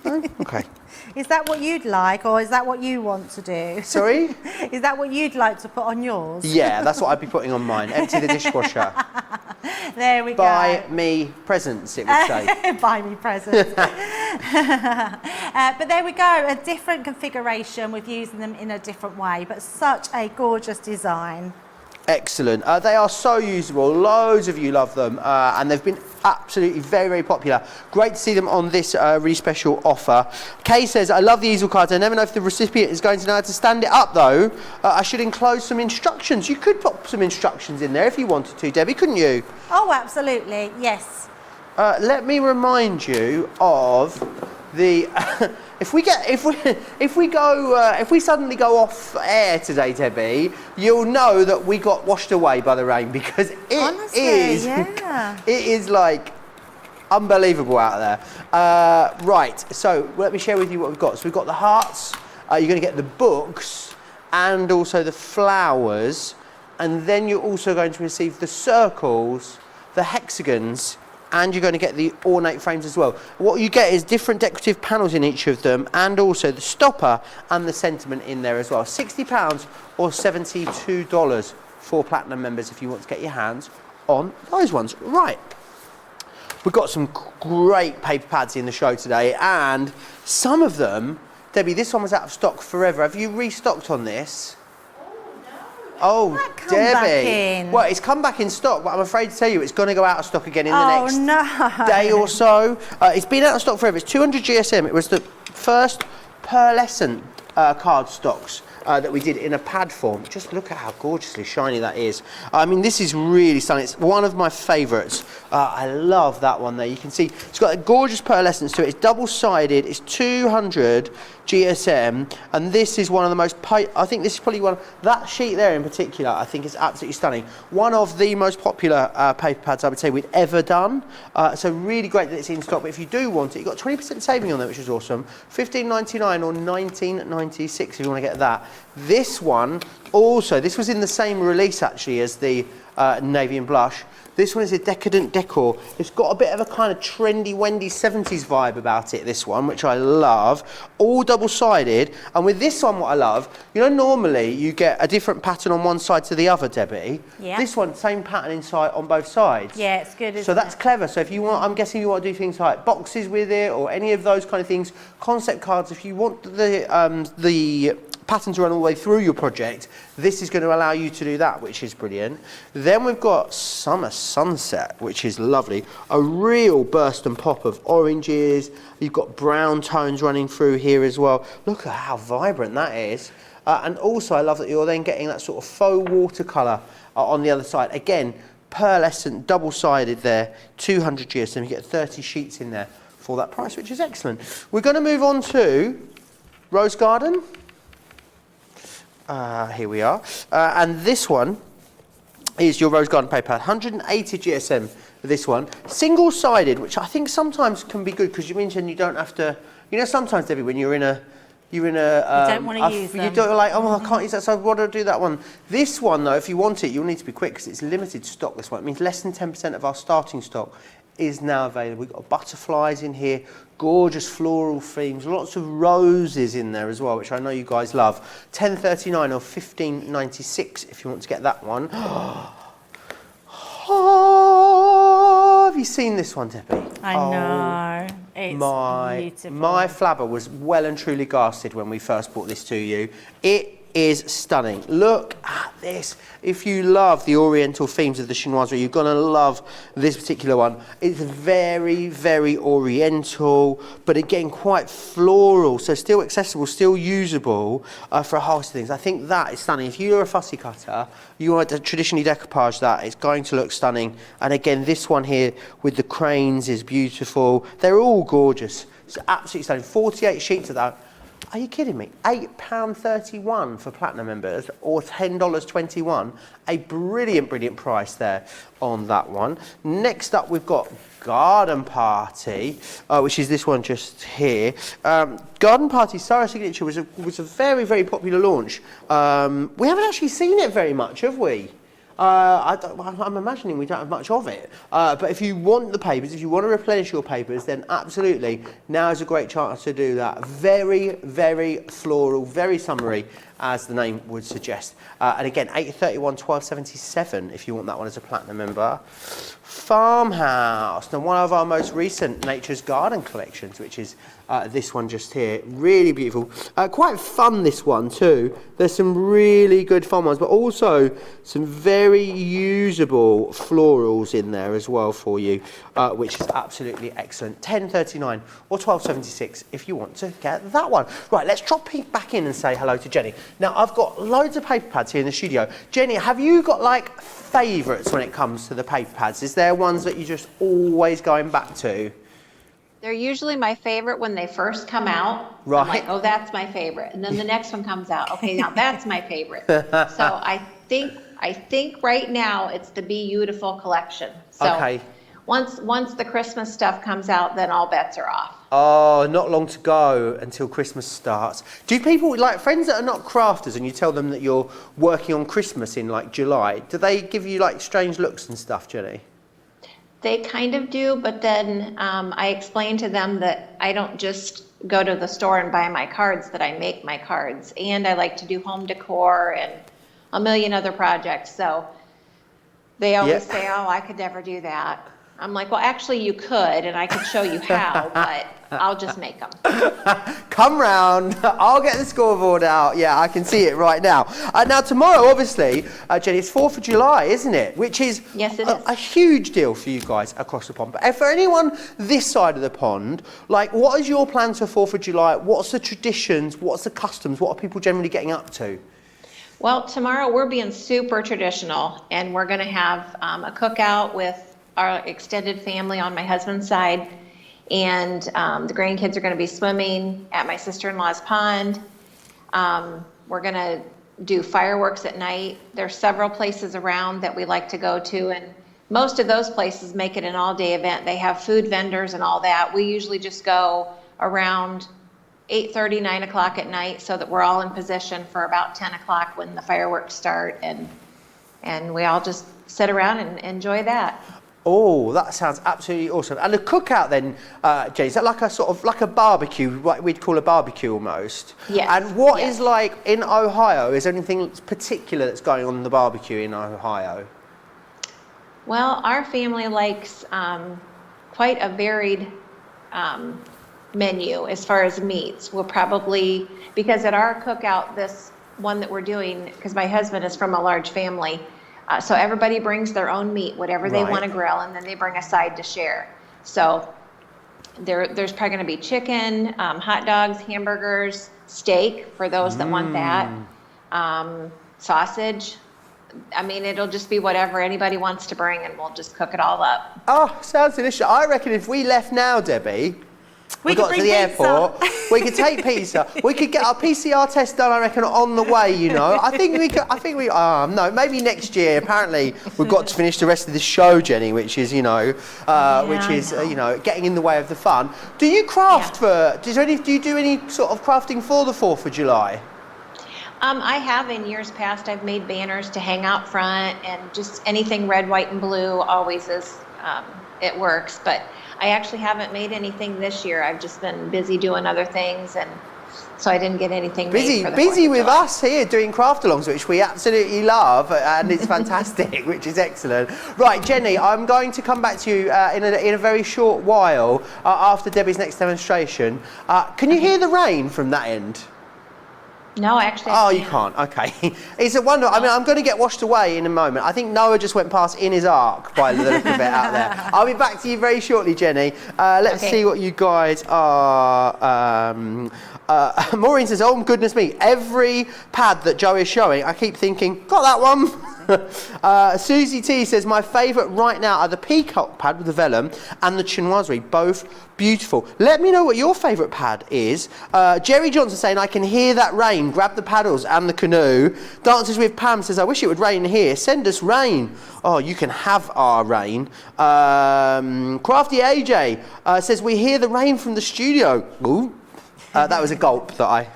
Oh, okay. Is that what you'd like, or is that what you want to do? Sorry? Is that what you'd like to put on yours? Yeah, that's what I'd be putting on mine. Empty the dishwasher. There we go. Buy me presents, it would say. Buy me presents. But there we go, a different configuration with using them in a different way, but such a gorgeous design. Excellent. They are so usable. Loads of you love them, and they've been absolutely very, very popular. Great to see them on this really special offer. Kay says, I love the easel cards. I never know if the recipient is going to know how to stand it up, though. I should enclose some instructions. You could put some instructions in there if you wanted to, Debbie, couldn't you? Oh, absolutely. Yes. Let me remind you of the if we suddenly go off air today, Debbie, you'll know that we got washed away by the rain, because it is like unbelievable out there. Right, so let me share with you what we've got. So we've got the hearts, you're going to get the books and also the flowers, and then you're also going to receive the circles, the hexagons, and you're going to get the ornate frames as well. What you get is different decorative panels in each of them, and also the stopper and the sentiment in there as well. £60 or $72 for Platinum members if you want to get your hands on those ones. Right, we've got some great paper pads in the show today, and some of them, Debbie, this one was out of stock forever. Have you restocked on this? Oh, Debbie. Well, it's come back in stock, but I'm afraid to tell you it's going to go out of stock again in the next day or so. It's been out of stock forever. It's 200 GSM. It was the first pearlescent card stocks that we did in a pad form. Just look at how gorgeously shiny that is. I mean, this is really stunning. It's one of my favourites. I love that one there. You can see it's got a gorgeous pearlescence to it. It's double-sided. It's 200 GSM, and this is one of the most, I think this is probably one, that sheet there in particular, I think is absolutely stunning. One of the most popular paper pads I would say we've ever done, so really great that it's in stock, but if you do want it, you've got 20% saving on that, which is awesome. $15.99 or $19.96 if you want to get that. This one, also, this was in the same release actually as the Navy and Blush. This one is a decadent decor. It's got a bit of a kind of trendy, Wendy 70s vibe about it, this one, which I love. All double-sided. And with this one, what I love, you know, normally you get a different pattern on one side to the other, Debbie. Yeah. This one, same pattern inside on both sides. Yeah, it's good, isn't So that's clever. So if you want, I'm guessing you want to do things like boxes with it or any of those kind of things, concept cards, if you want the pattern to run all the way through your project, this is going to allow you to do that, which is brilliant. Then we've got Summer Sunset, which is lovely. A real burst and pop of oranges. You've got brown tones running through here as well. Look at how vibrant that is. And also I love that you're then getting that sort of faux watercolour on the other side. Again, pearlescent, double-sided there, 200 GSM. You get 30 sheets in there for that price, which is excellent. We're going to move on to Rose Garden. Here we are. And this one is your Rose Garden paper, 180 GSM for this one. Single-sided, which I think sometimes can be good because you mentioned you don't have to, you know, sometimes, Debbie, when you're in a, you don't want to use them. You don't like, oh, I can't use that, so I want to do that one. This one, though, if you want it, you'll need to be quick because it's limited stock, this one. It means less than 10% of our starting stock is now available. We've got butterflies in here, gorgeous floral themes, lots of roses in there as well, which I know you guys love. $10.39 or $15.96 if you want to get that one. Oh, have you seen this one, Debbie? I know. It's beautiful. My flabber was well and truly gassed when we first brought this to you. It is stunning. Look at this. If you love the oriental themes of the chinoiserie, you're going to love this particular one. It's very, very oriental, but again, quite floral, so still accessible, still usable for a host of things. I think that is stunning. If you're a fussy cutter, you want to traditionally decoupage that, it's going to look stunning. And again, this one here with the cranes is beautiful. They're all gorgeous. It's absolutely stunning. 48 sheets of that. Are you kidding me? £8.31 for Platinum members or $10.21. A brilliant, brilliant price there on that one. Next up, we've got Garden Party, which is this one just here. Garden Party Sarah Signature was a very, very popular launch. We haven't actually seen it very much, have we? I'm imagining we don't have much of it. But if you want the papers, if you want to replenish your papers, then absolutely, now is a great chance to do that. Very, very floral, very summery, as the name would suggest. And again, $8.31, $12.77 if you want that one as a Platinum member. Farmhouse, now one of our most recent Nature's Garden collections, which is this one just here. Really beautiful. Quite fun, this one too. There's some really good fun ones, but also some very usable florals in there as well for you, which is absolutely excellent. $10.39 or $12.76 if you want to get that one. Right, let's drop back in and say hello to Jenny. Now, I've got loads of paper pads here in the studio. Jenny, have you got like favourites when it comes to the paper pads? Is there ones that you're just always going back to? They're usually my favorite when they first come out. Right. I'm like, oh, that's my favorite. And then the next one comes out. Okay, now that's my favorite. So I think right now it's the Be Beautiful collection. So okay. Once the Christmas stuff comes out, then all bets are off. Oh, not long to go until Christmas starts. Do people, like friends that are not crafters and you tell them that you're working on Christmas in like July, do they give you like strange looks and stuff, Jenny? They kind of do, but then I explain to them that I don't just go to the store and buy my cards, that I make my cards. And I like to do home decor and a million other projects. So they always say, oh, I could never do that. I'm like, well, actually you could, and I could show you how, but I'll just make them. Come round, I'll get the scoreboard out. Yeah, I can see it right now. Now tomorrow, obviously, Jenny, it's 4th of July, isn't it? Which is, yes, it is a huge deal for you guys across the pond. But for anyone this side of the pond, like, what is your plans for 4th of July? What's the traditions? What's the customs? What are people generally getting up to? Well, tomorrow we're being super traditional, and we're going to have a cookout with our extended family on my husband's side. And the grandkids are going to be swimming at my sister-in-law's pond. We're going to do fireworks at night. There's several places around that we like to go to, and most of those places make it an all-day event. They have food vendors and all that. We usually just go around 8:30, 9 o'clock at night so that we're all in position for about 10 o'clock when the fireworks start, and we all just sit around and enjoy that. Oh, that sounds absolutely awesome. And the cookout then, Jay, is that like a sort of like a barbecue, what we'd call a barbecue almost? Yes. And what yes. is like in Ohio, is there anything particular that's going on in the barbecue in Ohio? Well, our family likes quite a varied menu as far as meats. We'll probably, because at our cookout, this one that we're doing, because my husband is from a large family, so everybody brings their own meat, whatever they want to grill, and then they bring a side to share. So there's probably going to be chicken, hot dogs, hamburgers, steak for those that want that, sausage. I mean, it'll just be whatever anybody wants to bring, and we'll just cook it all up. Oh, sounds delicious. I reckon if we left now, Debbie, we got to the airport, we could take pizza, we could get our PCR test done, I reckon, on the way, you know. No, maybe next year. Apparently, we've got to finish the rest of the show, Jenny, which is, you know, getting in the way of the fun. Do you craft do you do any sort of crafting for the 4th of July? I have in years past. I've made banners to hang out front, and just anything red, white, and blue always is, it works. But I actually haven't made anything this year. I've just been busy doing other things, and so I didn't get anything made for the 4th busy of with July. us here doing craft-alongs, which we absolutely love, and it's fantastic, which is excellent. Right, Jenny, I'm going to come back to you in a very short while after Debbie's next demonstration. Can you hear the rain from that end? No, actually. Oh, you can't. Okay. It's a wonder. I mean, I'm going to get washed away in a moment. I think Noah just went past in his ark by the look of it out there. I'll be back to you very shortly, Jenny. Let's see what you guys are. Maureen says, "Oh goodness me! Every pad that Joe is showing, I keep thinking, got that one." Susie T says, "My favourite right now are the peacock pad with the vellum and the chinoiserie, both beautiful." Let me know what your favourite pad is. Jerry Johnson saying, "I can hear that rain, grab the paddles and the canoe." Dances with Pam says, "I wish it would rain here, send us rain." Oh, you can have our rain. Crafty AJ says, "We hear the rain from the studio." Ooh. That was a gulp that I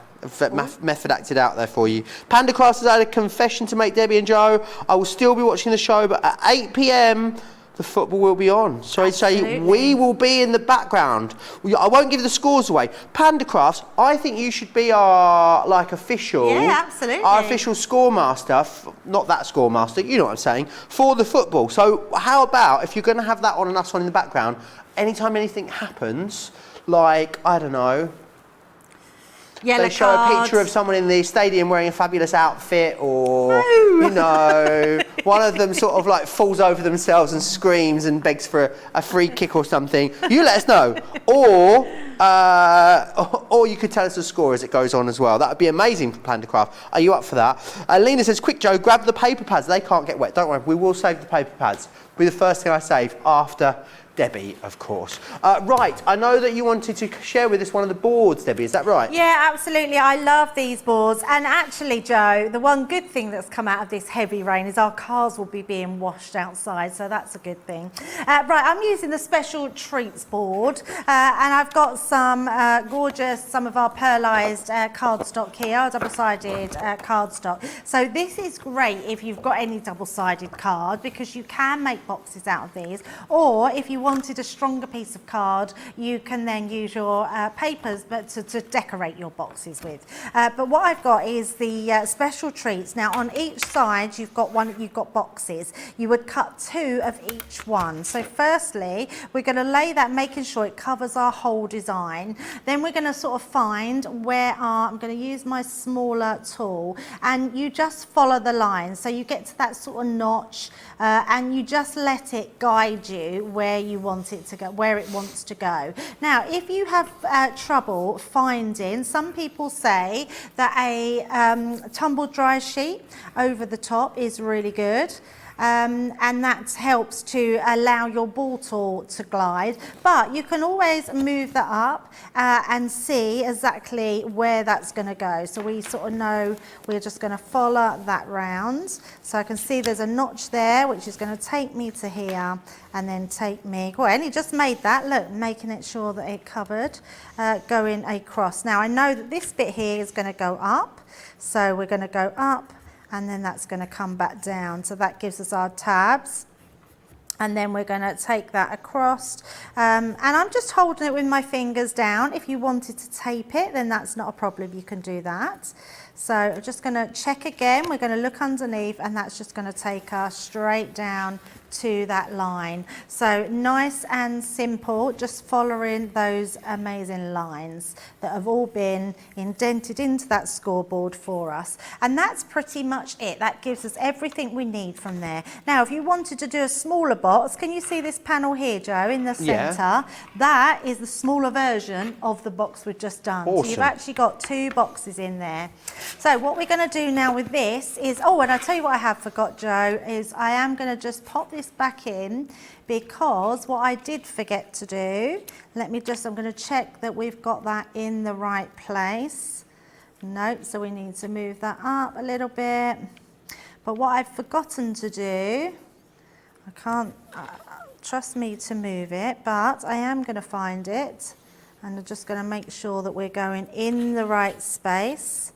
method acted out there for you. Panda Craft has had a confession to make, Debbie and Joe. "I will still be watching the show, but at 8 p.m, the football will be on." Sorry to say, we will be in the background. I won't give the scores away. Panda Crafts, I think you should be our official. Yeah, absolutely. Our official score master, not that score master, you know what I'm saying, for the football. So how about if you're going to have that on and us on in the background, anytime anything happens, like, I don't know, Yellow they show a picture of someone in the stadium wearing a fabulous outfit, or, you know, one of them sort of like falls over themselves and screams and begs for a free kick or something. You let us know. Or you could tell us the score as it goes on as well. That would be amazing for Pandacraft. Are you up for that? Lena says, "Quick, Joe, grab the paper pads. They can't get wet. Don't worry, we will save the paper pads. It'll be the first thing I save after Debbie, of course." Right, I know that you wanted to share with us one of the boards, Debbie, is that right? Yeah, absolutely. I love these boards. And actually, Joe, the one good thing that's come out of this heavy rain is our cars will be being washed outside, so that's a good thing. Right, I'm using the special treats board, and I've got some some of our pearlised cardstock here, double-sided cardstock. So this is great if you've got any double-sided card, because you can make boxes out of these, or if you wanted a stronger piece of card, you can then use your papers but to decorate your boxes with. But what I've got is the special treats. Now on each side you've got boxes. You would cut 2 of each one. So firstly we're going to lay that, making sure it covers our whole design. Then we're going to sort of find where I'm going to use my smaller tool, and you just follow the line. So you get to that sort of notch, and you just let it guide you where you want it to go, where it wants to go. Now, if you have trouble finding, some people say that a tumble dry sheet over the top is really good. and that helps to allow your ball tool to glide. But you can always move that up and see exactly where that's going to go. So we sort of know we're just going to follow that round. So I can see there's a notch there, which is going to take me to here and then take me, well, and he just made that, look, making it sure that it covered, going across. Now I know that this bit here is going to go up, so we're going to go up and then that's going to come back down. So that gives us our tabs. And then we're going to take that across. And I'm just holding it with my fingers down. If you wanted to tape it, then that's not a problem. You can do that. So I'm just going to check again. We're going to look underneath, and that's just going to take us straight down to that line. So nice and simple, just following those amazing lines that have all been indented into that scoreboard for us. And that's pretty much it. That gives us everything we need from there. Now, if you wanted to do a smaller box, can you see this panel here, Joe, in the centre? Yeah. That is the smaller version of the box we've just done. Awesome. So you've actually got 2 boxes in there. So what we're going to do now with this is, oh, and I'll tell you what I have forgot, Joe, is I am going to just pop this back in, because what I did forget to do, I'm going to check that we've got that in the right place. Nope, so we need to move that up a little bit. But what I've forgotten to do, I can't trust me to move it, but I am going to find it, and I'm just going to make sure that we're going in the right space.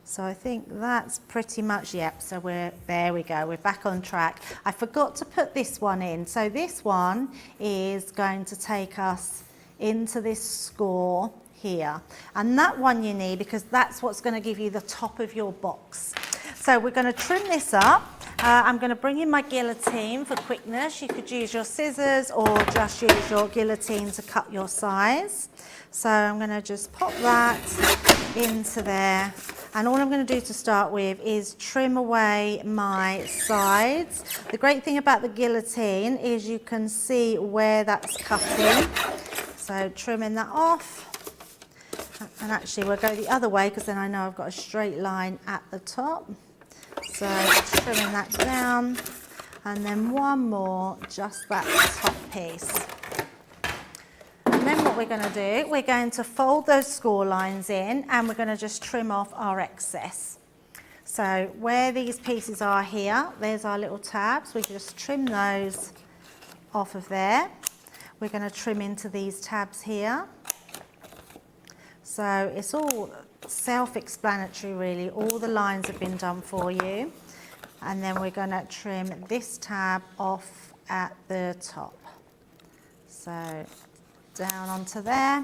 So I think that's pretty much, yep, so there we go, we're back on track. I forgot to put this one in. So this one is going to take us into this score here. And that one you need, because that's what's going to give you the top of your box. So we're going to trim this up. I'm going to bring in my guillotine for quickness. You could use your scissors or just use your guillotine to cut your size. So I'm going to just pop that into there. And all I'm going to do to start with is trim away my sides. The great thing about the guillotine is you can see where that's cutting. So trimming that off. And actually we'll go the other way, because then I know I've got a straight line at the top. So trimming that down. And then one more, just that top piece. And then what we're going to do, we're going to fold those score lines in, and we're going to just trim off our excess. So where these pieces are here, there's our little tabs. We just trim those off of there. We're going to trim into these tabs here. So it's all self-explanatory really. All the lines have been done for you. And then we're going to trim this tab off at the top. So down onto there.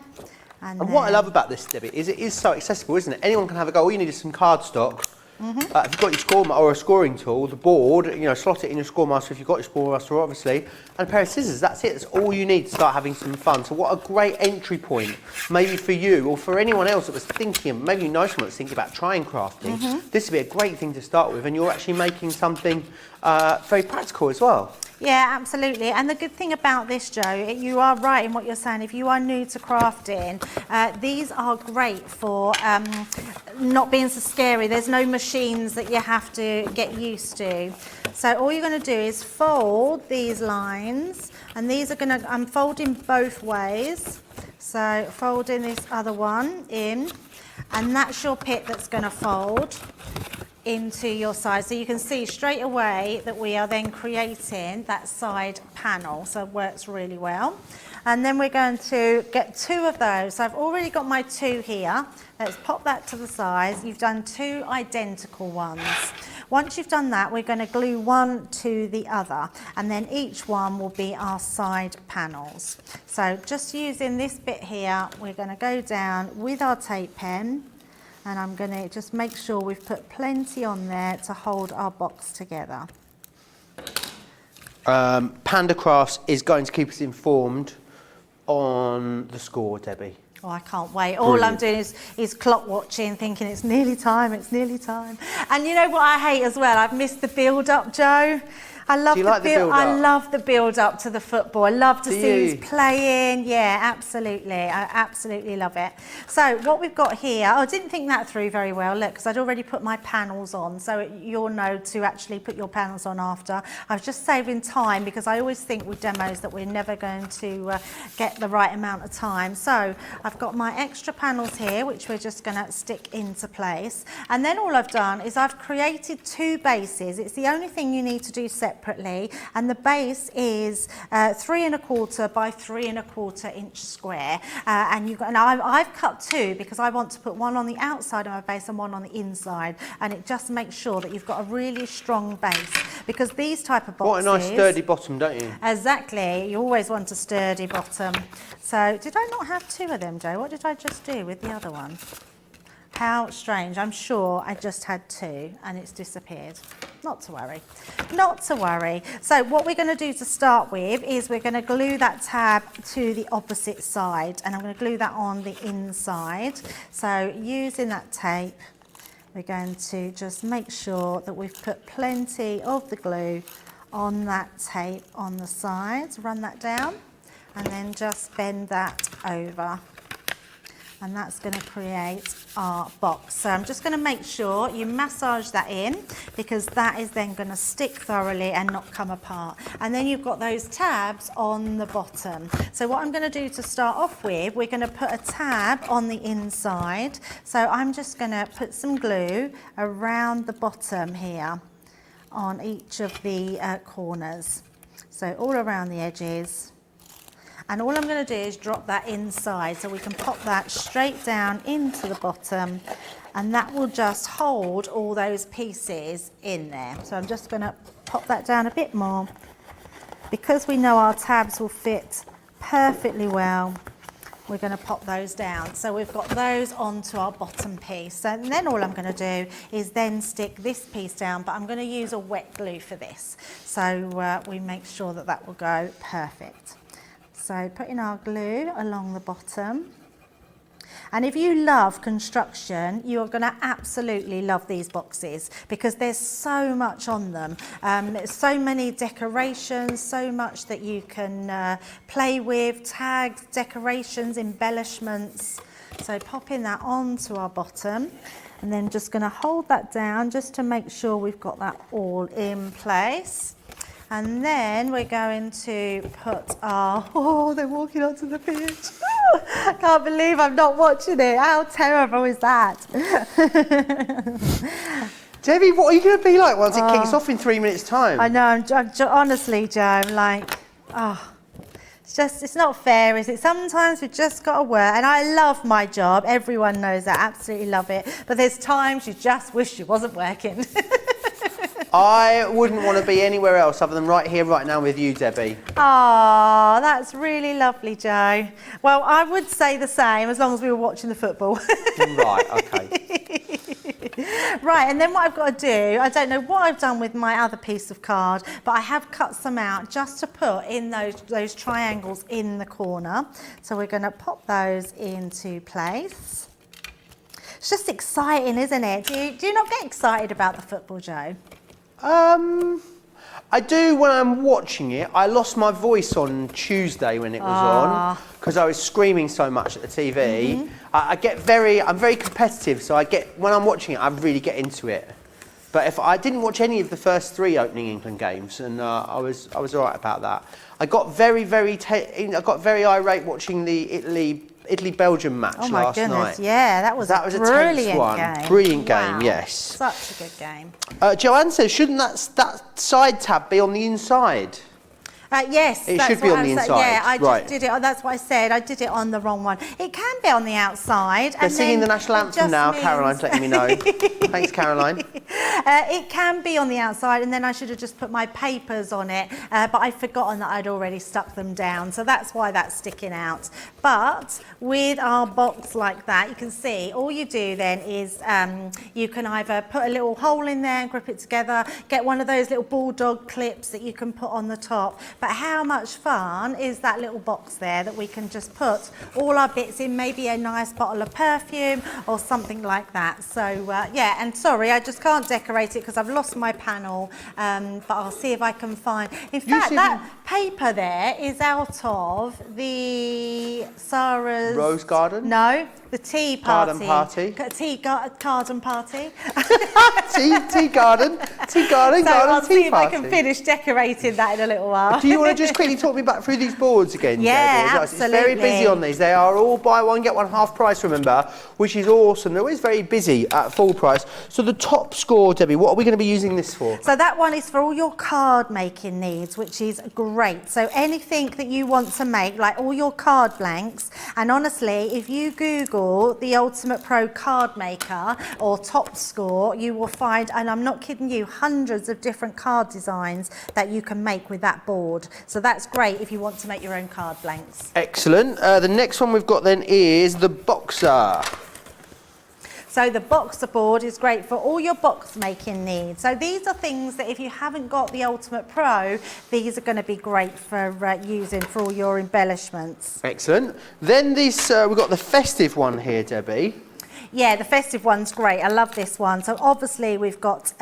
And what I love about this, Debbie, is it is so accessible, isn't it? Anyone can have a go. All you need is some cardstock. If you've got your score or a scoring tool, the board, you know, slot it in your Scoremaster if you've got your Scoremaster, obviously, and a pair of scissors. That's it. That's all you need to start having some fun. So what a great entry point, maybe for you or for anyone else that was thinking, maybe you know someone that's thinking about trying crafting. This would be a great thing to start with, and you're actually making something very practical as well. Yeah, absolutely. And the good thing about this, Joe, you are right in what you're saying. If you are new to crafting, these are great for not being so scary. There's no machines that you have to get used to. So all you're going to do is fold these lines, and these are going to, I'm folding both ways. So folding this other one in, and that's your pit that's going to fold into your side. So you can see straight away that we are then creating that side panel, so it works really well. And then we're going to get 2 of those. So I've already got my 2 here. Let's pop that to the side. You've done 2 identical ones. Once you've done that, we're going to glue one to the other, and then each one will be our side panels. So just using this bit here, we're going to go down with our tape pen, and I'm going to just make sure we've put plenty on there to hold our box together. Panda Crafts is going to keep us informed on the score, Debbie. Oh, I can't wait. All I'm doing is clock watching, thinking it's nearly time, it's nearly time. And you know what I hate as well? I've missed the build up, Joe. I love Do you like the build-up? I love the build up to the football. I love to Do see you? who's playing. Yeah, absolutely. I absolutely love it. So what we've got here, I didn't think that through very well, look, because I'd already put my panels on. So you'll know to actually put your panels on after. I was just saving time because I always think with demos that we're never going to get the right amount of time. So I've got my extra panels here, which we're just going to stick into place. And then all I've done is I've created 2 bases. It's the only thing you need to do separately, and the base is 3 1/4 by 3 1/4 inch square. And I've cut 2 because I want to put one on the outside of my base and one on the inside, and it just makes sure that you've got a really strong base, because these type of boxes. What a nice sturdy bottom, don't you? Exactly, you always want a sturdy bottom. So did I not have 2 of them, Joe? What did I just do with the other one? How strange. I'm sure I just had 2 and it's disappeared. Not to worry. Not to worry. So what we're going to do to start with is we're going to glue that tab to the opposite side, and I'm going to glue that on the inside. So using that tape, we're going to just make sure that we've put plenty of the glue on that tape on the sides. Run that down and then just bend that over. And that's going to create our box. So I'm just going to make sure you massage that in, because that is then going to stick thoroughly and not come apart. And then you've got those tabs on the bottom. So what I'm going to do to start off with, we're going to put a tab on the inside. So I'm just going to put some glue around the bottom here on each of the corners. So all around the edges. And all I'm going to do is drop that inside, so we can pop that straight down into the bottom, and that will just hold all those pieces in there. So I'm just going to pop that down a bit more. Because we know our tabs will fit perfectly well, we're going to pop those down. So we've got those onto our bottom piece. And then all I'm going to do is then stick this piece down, but I'm going to use a wet glue for this. So we make sure that that will go perfect. So putting our glue along the bottom. And if you love construction, you're going to absolutely love these boxes, because there's so much on them. There's so many decorations, so much that you can play with, tags, decorations, embellishments. So popping that onto our bottom, and then just going to hold that down just to make sure we've got that all in place. And then we're going to put our, oh, they're walking onto the pitch. I can't believe I'm not watching it. How terrible is that? Debbie, what are you going to be like once it kicks off in 3 minutes' time? I know, honestly, Joe, I'm like, it's not fair, is it? Sometimes we've just got to work, and I love my job. Everyone knows that, absolutely love it. But there's times you just wish you wasn't working. I wouldn't want to be anywhere else other than right here, right now with you, Debbie. Oh, that's really lovely, Joe. Well, I would say the same as long as we were watching the football. Right, okay. Right, and then what I've got to do, I don't know what I've done with my other piece of card, but I have cut some out just to put in those triangles in the corner. So we're going to pop those into place. It's just exciting, isn't it? Do you not get excited about the football, Joe? I do when I'm watching it. I lost my voice on Tuesday when it was on, because I was screaming so much at the TV. I'm very competitive, so when I'm watching it, I really get into it. But if I didn't watch any of the first 3 opening England games, and I was all right about that. I got very irate watching the Italy-Belgium match last night. Oh my goodness, yeah, that was a tense brilliant one. game. Brilliant Wow. game, yes. Such a good game. Joanne says, shouldn't that side tab be on the inside? Yes, It that's should be what on the I said. inside, Yeah, I just right. did it. That's what I said. I did it on the wrong one. It can be on the outside. They're singing the national anthem now. Caroline's letting me know. Thanks, Caroline. It can be on the outside, and then I should have just put my papers on it, but I'd forgotten that I'd already stuck them down, so that's why that's sticking out. But with our box like that, you can see all you do then is you can either put a little hole in there and grip it together, get one of those little bulldog clips that you can put on the top, but how much fun is that little box there that we can just put all our bits in, maybe a nice bottle of perfume or something like that. So yeah, and sorry, I just can't decorate it because I've lost my panel, but I'll see if I can find. In fact, that paper there is out of the Sarah's Rose Garden? No, the tea party. Garden party. Garden party. tea garden. Tea garden. So garden I'll tea see if party. I can finish decorating that in a little while. Do you want to just quickly talk me back through these boards again, Yeah, Debbie? absolutely. It's very busy on these. They are all buy one, get one half price, remember, which is awesome. They're always very busy at full price. So the top score, Debbie, what are we going to be using this for? So that one is for all your card making needs, which is great. So anything that you want to make, like all your card blanks, and honestly, if you Google the Ultimate Pro card maker or top score, you will find, and I'm not kidding you, hundreds of different card designs that you can make with that board. So that's great if you want to make your own card blanks. Excellent. The next one we've got then is the Boxer. So the Boxer board is great for all your box making needs. So these are things that if you haven't got the Ultimate Pro, these are going to be great for using for all your embellishments. Excellent. Then this, we've got the festive one here, Debbie. Yeah, the festive one's great. I love this one. So obviously we've got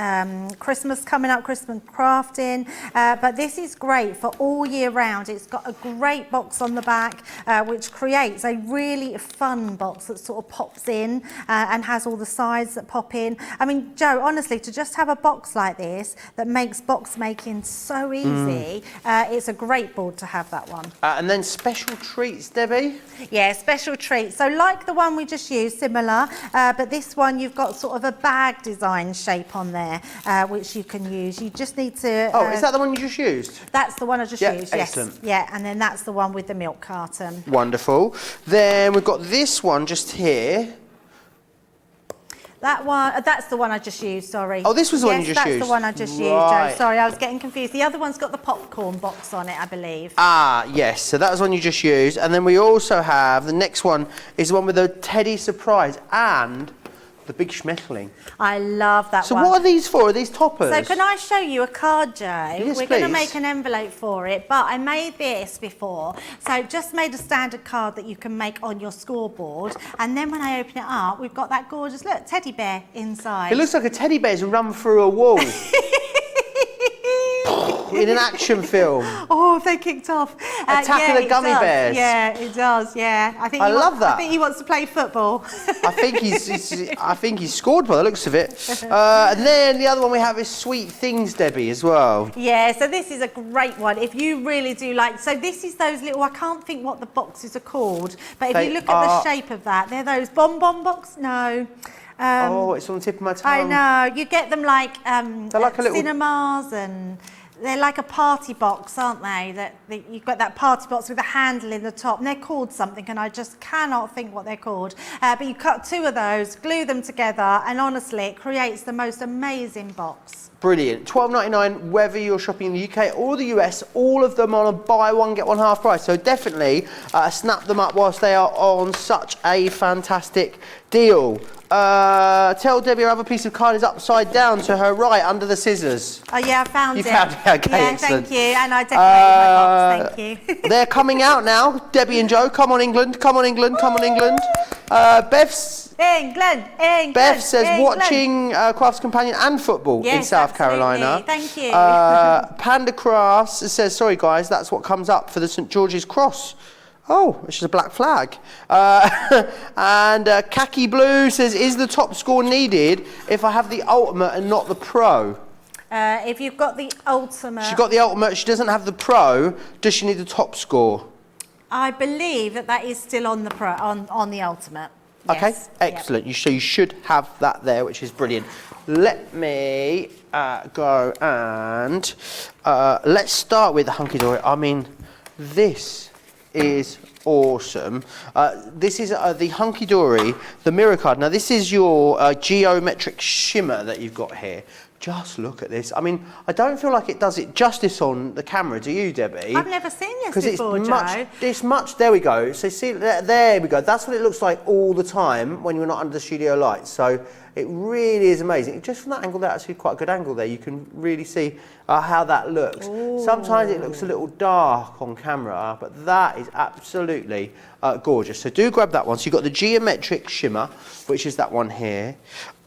Christmas coming up, Christmas crafting, but this is great for all year round. It's got a great box on the back, which creates a really fun box that sort of pops in and has all the sides that pop in. I mean, Joe, honestly, to just have a box like this that makes box making so easy, it's a great board to have, that one. And then special treats, Debbie. Yeah, special treats. So like the one we just used, similar, but this one you've got sort of a bag design shape on there, which you can use. You just need to... Oh, is that the one you just used? That's the one I just used, excellent. yes. Yeah, and then that's the one with the milk carton. Wonderful. Then we've got this one just here. That one, that's the one I just used, sorry. Oh, this was the one you just Yes, used? that's the one I just used, Right. Joe. Sorry, I was getting confused. The other one's got the popcorn box on it, I believe. Ah, yes. So that was one you just used. And then we also have, the next one is the one with the Teddy surprise and the big schmetterling. I love that So one. what are these for? Are these toppers? So can I show you a card, Joe? Yes, We're going to please. make an envelope for it, but I made this before. So just made a standard card that you can make on your scoreboard. And then when I open it up, we've got that gorgeous, look, teddy bear inside. It looks like a teddy bear's run through a wall. In an action film. Oh, they kicked off. Attacking the gummy bears. Yeah, it does. Yeah, I love that. I think he wants to play football. I think he's scored by the looks of it. And then the other one we have is Sweet Things, Debbie, as well. Yeah, so this is a great one. If you really do like, so this is those little, I can't think what the boxes are called, but if you look at the shape of that, they're those bonbon box. No. Oh, it's on the tip of my tongue. I know. You get them like, They're like a little... cinemas, and they're like a party box, aren't they? That you've got that party box with a handle in the top, and they're called something, and I just cannot think what they're called. But you cut two of those, glue them together, and honestly, it creates the most amazing box. Brilliant. $12.99, whether you're shopping in the UK or the US, all of them on a buy one, get one half price. So definitely snap them up whilst they are on such a fantastic deal. Tell Debbie her other piece of card is upside down to her right under the scissors. Oh yeah, I found it. You found it, okay, yeah, excellent. thank you. And I decorated my box, thank you. They're coming out now. Debbie and Joe, come on England, come on England, come on England. England. Beth says watching Crafts Companion and football in South Carolina. Thank you. Panda Crafts says, sorry guys, that's what comes up for the St George's Cross. Oh, which is a black flag. And Khaki Blue says, is the top score needed if I have the Ultimate and not the Pro? If you've got the Ultimate... She's got the Ultimate, she doesn't have the Pro. Does she need the top score? I believe that is still on the Pro, on the Ultimate. Okay, Yes. excellent. Yep. So you should have that there, which is brilliant. Let me go and let's start with the Hunky Dory. I mean, this is awesome. This is the Hunky Dory, the mirror card. Now, this is your geometric shimmer that you've got here. Just look at this. I mean, I don't feel like it does it justice on the camera, do you, Debbie? I've never seen this before, Joe. It's much, there we go. So see, there we go. That's what it looks like all the time when you're not under the studio lights. So it really is amazing. Just from that angle, that's actually quite a good angle there. You can really see how that looks. Ooh. Sometimes it looks a little dark on camera, but that is absolutely gorgeous. So do grab that one. So you've got the geometric shimmer, which is that one here.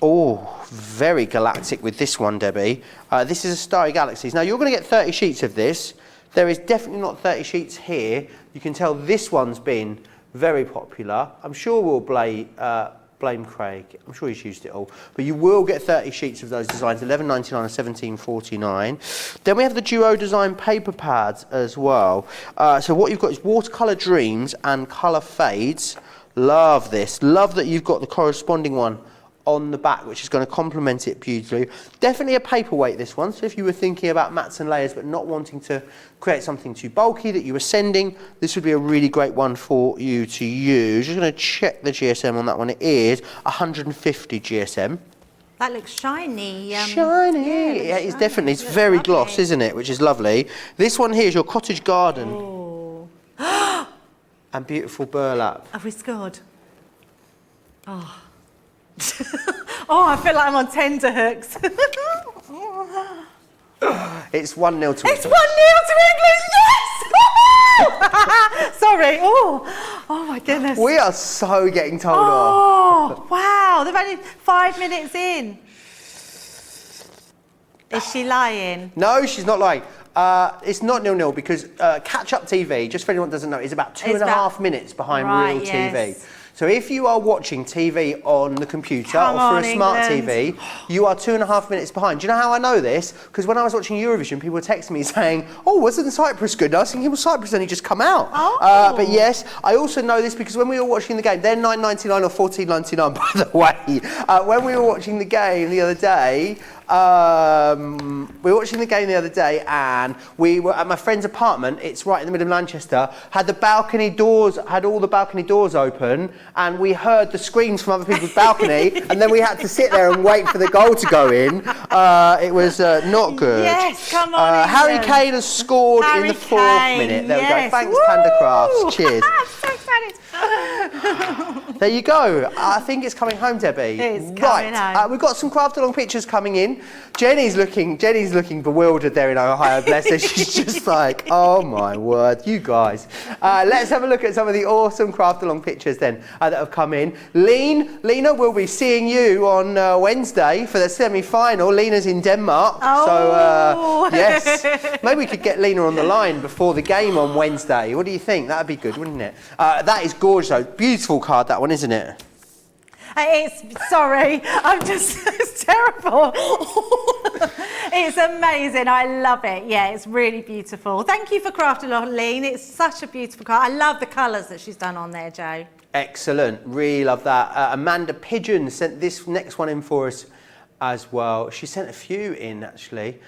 Oh, very galactic with this one, Debbie. This is a Starry Galaxies. Now, you're going to get 30 sheets of this. There is definitely not 30 sheets here. You can tell this one's been very popular. I'm sure we'll blame Craig. I'm sure he's used it all. But you will get 30 sheets of those designs, $11.99 and $17.49. Then we have the Duo Design paper pads as well. So what you've got is Watercolour Dreams and Colour Fades. Love this. Love that you've got the corresponding one on the back, which is going to complement it beautifully. Definitely a paperweight, this one. So if you were thinking about mats and layers but not wanting to create something too bulky that you were sending, this would be a really great one for you to use. Just going to check the GSM on that one. It is 150 GSM. That looks shiny. Shiny. Yeah, it's definitely. It's very lovely. Gloss, isn't it? Which is lovely. This one here is your cottage garden. Oh. And beautiful burlap. Have we scored? Oh. Oh, I feel like I'm on tenterhooks. It's 1-0 to England. It's 1-0 to England, yes! Sorry, oh my goodness. We are so getting told off. Oh, wow, they've only 5 minutes in. Is she lying? No, she's not lying. It's not 0-0 because catch-up TV, just for anyone who doesn't know, is about 2.5 minutes behind real TV. Yes. So if you are watching TV on the computer or through a smart TV, you are 2.5 minutes behind. Do you know how I know this? Because when I was watching Eurovision, people were texting me saying, oh, wasn't Cyprus good? And I was thinking, well, Cyprus only just come out. Oh. But yes, I also know this because when we were watching the game, they're $9.99 or $14.99, by the way. When we were watching the game the other day, and we were at my friend's apartment. It's right in the middle of Manchester. Had all the balcony doors open, and we heard the screams from other people's balcony, and then we had to sit there and wait for the goal to go in. It was not good. Yes, come on. Harry Kane has scored in the 4th minute. There we go. Thanks, Woo! Panda Crafts. Cheers. I'm so excited. There you go. I think it's coming home, Debbie. It's coming home. We've got some craft along pictures coming in. Jenny's looking bewildered there in Ohio, bless her. She's just like, oh my word, you guys. Let's have a look at some of the awesome craft along pictures then that have come in. Lena, we'll be seeing you on Wednesday for the semi-final. Lena's in Denmark. Oh. So, yes. Maybe we could get Lena on the line before the game on Wednesday. What do you think? That'd be good, wouldn't it? That is gorgeous, though. Beautiful card, that one, isn't it? Sorry, it's terrible. It's amazing, I love it. Yeah, it's really beautiful. Thank you for crafting on, Lean. It's such a beautiful card. I love the colours that she's done on there, Joe. Excellent, really love that. Amanda Pigeon sent this next one in for us as well. She sent a few in, actually.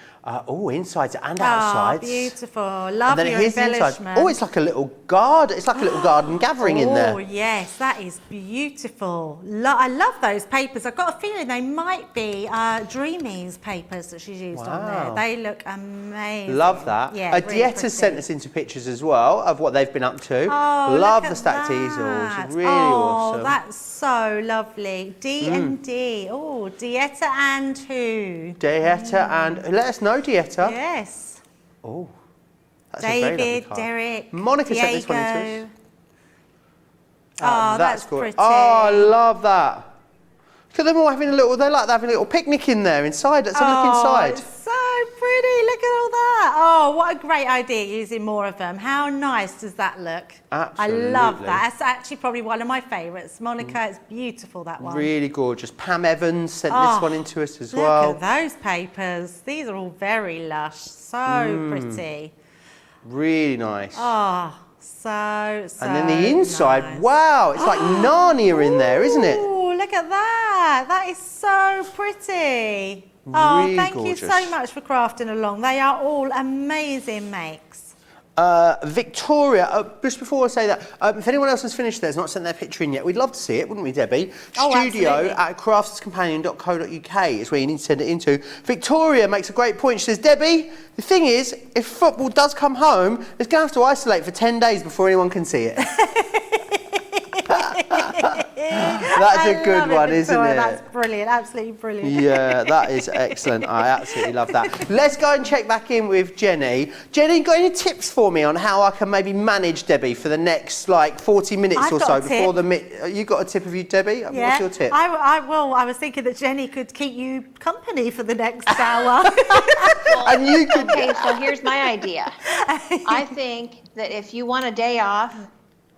Insides and outsides. Oh, beautiful. Love your embellishment. Oh, it's like a little garden. It's like a little garden gathering in there. Oh, yes, that is beautiful. I love those papers. I've got a feeling they might be Dreamies papers that she's used on there. They look amazing. Love that. Yeah, Dietta's sent us into pictures as well of what they've been up to. Oh, love the stacked easels. Really awesome. Oh, that's so lovely. D&D. Oh, Dietta and who? Dietta and... Let us know, Dietta. Yes. Oh, that's a very lovely David, card. Derek, Monica Diego. sent this one into us. Oh, that's cool. pretty. Oh, I love that. Look at them all having a little picnic in there inside. Let's have a look inside. It's so pretty. Look at all that. Oh, what a great idea using more of them. How nice does that look? Absolutely. I love that. That's actually probably one of my favourites. Monica, it's beautiful, that one. Really gorgeous. Pam Evans sent this one into us as well. Look at those papers. These are all very lush. So pretty. Really nice. Oh, so and then the inside, nice. Wow, it's like Narnia in there, isn't it? Oh, look at that. That is so pretty. Oh, Really thank gorgeous. you so much for crafting along. They are all amazing makes. Victoria, just before I say that, if anyone else has finished theirs, not sent their picture in yet, we'd love to see it, wouldn't we, Debbie? Oh, Studio absolutely. at crafterscompanion.co.uk is where you need to send it into. Victoria makes a great point. She says, Debbie, the thing is, if football does come home, it's going to have to isolate for 10 days before anyone can see it. That's a good one, isn't it? That's brilliant, absolutely brilliant. Yeah, that is excellent. I absolutely love that. Let's go and check back in with Jenny. Jenny, got any tips for me on how I can maybe manage Debbie for the next, like, 40 minutes I've or got so a before tip. the... You got a tip of you, Debbie? Yeah. What's your tip? I was thinking that Jenny could keep you company for the next hour. And you could... Okay, so here's my idea. I think that if you want a day off,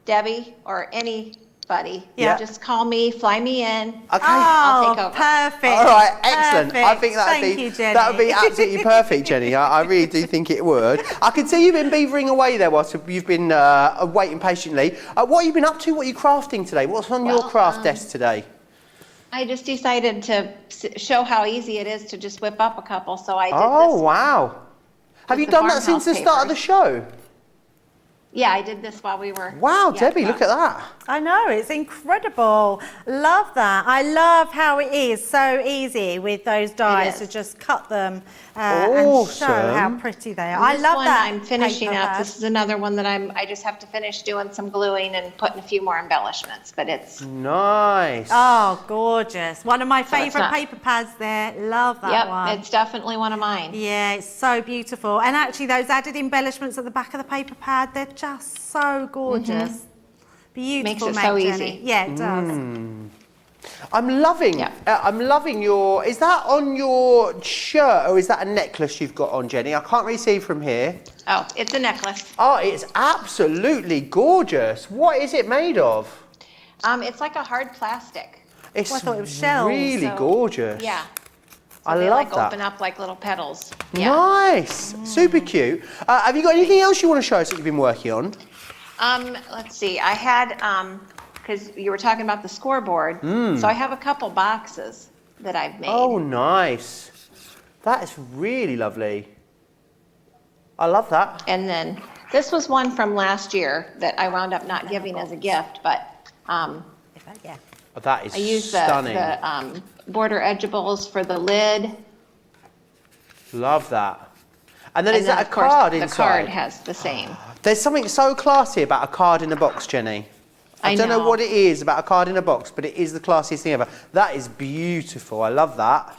Debbie or anybody, Yeah. just call me, fly me in. Okay. I'll take over. Perfect. All right, excellent. I Perfect. think Thank you, Jenny. that would be absolutely perfect, Jenny. I really do think it would. I can see you've been beavering away there whilst you've been waiting patiently. What have you been up to? What are you crafting today? What's on your craft desk today? I just decided to show how easy it is to just whip up a couple, so I did Oh, this. wow. Have with you the done that since the farmhouse start of the papers. show? Yeah, I did this while we were... Wow, yeah, Debbie, well, look at that. I know, it's incredible. Love that. I love how it is so easy with those dies is. to just cut them and show how Awesome. pretty they are. And I this love one that. I'm finishing paper up. pad. This is another one that I just have to finish doing some gluing and putting a few more embellishments, but it's... Nice. Oh, gorgeous. One of my So it's favourite not- paper pads there. Love that Yep, one. it's definitely one of mine. Yeah, it's so beautiful. And actually those added embellishments at the back of the paper pad, they're just so gorgeous. Beautiful, Makes it so mate, easy. Jenny. Yeah, it does. I'm loving, Yeah. I'm loving your, is that on your shirt or is that a necklace you've got on, Jenny? I can't really see from here. Oh, it's a necklace. Oh, it's absolutely gorgeous. What is it made of? It's like a hard plastic. It's I thought it was shells, really so- gorgeous. Yeah. I They love like that. open up like little petals. Yeah. Nice, super cute. Have you got anything else you want to show us that you've been working on? Let's see. I had, because you were talking about the scoreboard, so I have a couple boxes that I've made. Oh, nice. That is really lovely. I love that. And then this was one from last year that I wound up not giving as a gift, but Yeah. Oh, that is I used stunning. the border edgeables for the lid. Love that. And then And is then, that a of course, card the inside? card has the same. There's something so classy about a card in a box, Jenny. I I don't know know. what it is about a card in a box, but it is the classiest thing ever. That is beautiful. I love that.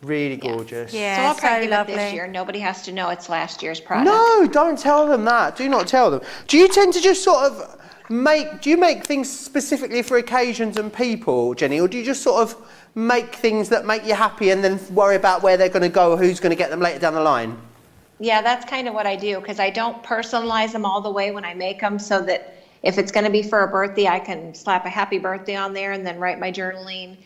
Really gorgeous. So Yeah, I'll probably so give lovely. it this year. Nobody has to know it's last year's product. No, don't tell them that. Do not tell them. Do you tend to just sort of do you make things specifically for occasions and people, Jenny, or do you just sort of make things that make you happy and then worry about where they're going to go or who's going to get them later down the line? Yeah, that's kind of what I do, because I don't personalize them all the way when I make them, so that if it's going to be for a birthday, I can slap a happy birthday on there and then write my journaling.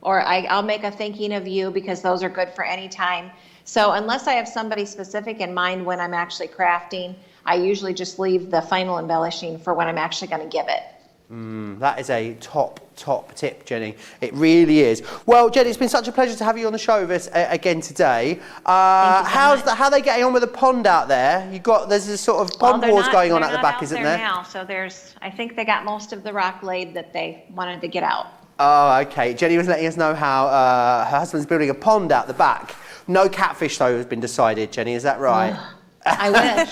Or I'll make a thinking of you, because those are good for any time. So unless I have somebody specific in mind when I'm actually crafting, I usually just leave the final embellishing for when I'm actually going to give it. That is a top tip, Jenny. It really is. Well, Jenny, it's been such a pleasure to have you on the show with us again today. How are they getting on with the pond out there? There's this sort of pond wars going on at the back, isn't there? Now, so I think they got most of the rock laid that they wanted to get out. Oh, okay. Jenny was letting us know how her husband's building a pond out the back. No catfish, though, has been decided, Jenny. Is that right? I wish.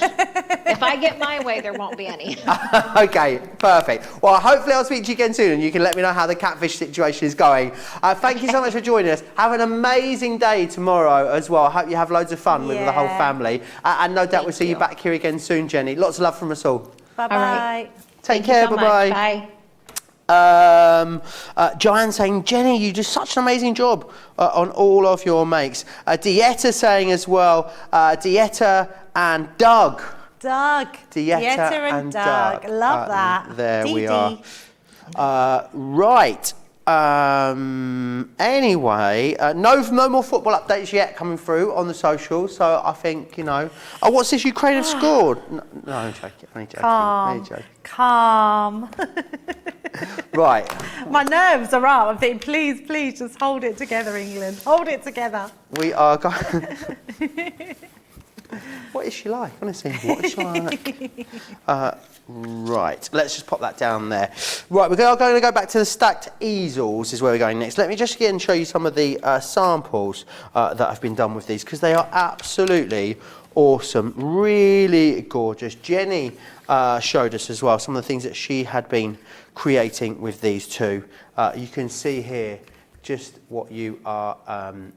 If I get my way, there won't be any. Okay, perfect. Well, hopefully I'll speak to you again soon and you can let me know how the catfish situation is going. Thank you so much for joining us. Have an amazing day tomorrow as well. I hope you have loads of fun with the whole family. And no doubt we'll see you back here again soon, Jenny. Lots of love from us all. Bye-bye. All right. Take Thank you care, so much. bye-bye. Bye. Joanne saying, Jenny, you do such an amazing job on all of your makes. Dieta saying as well, Dieta and Doug. Doug. Dieta and Doug. Love that. There we Dee. are. Right. Anyway, no more football updates yet coming through on the socials. So I think, Oh, what's this? Ukraine have scored. No, I'm joking. I'm joking. Calm. Right. My nerves are up. I'm thinking, please, just hold it together, England. Hold it together. We are going. What is she like? Honestly, what is she like? Right, let's just pop that down there. Right, we're going to go back to the stacked easels is where we're going next. Let me just again show you some of the samples that have been done with these, because they are absolutely awesome, really gorgeous. Jenny showed us as well some of the things that she had been creating with these too. You can see here just what you are,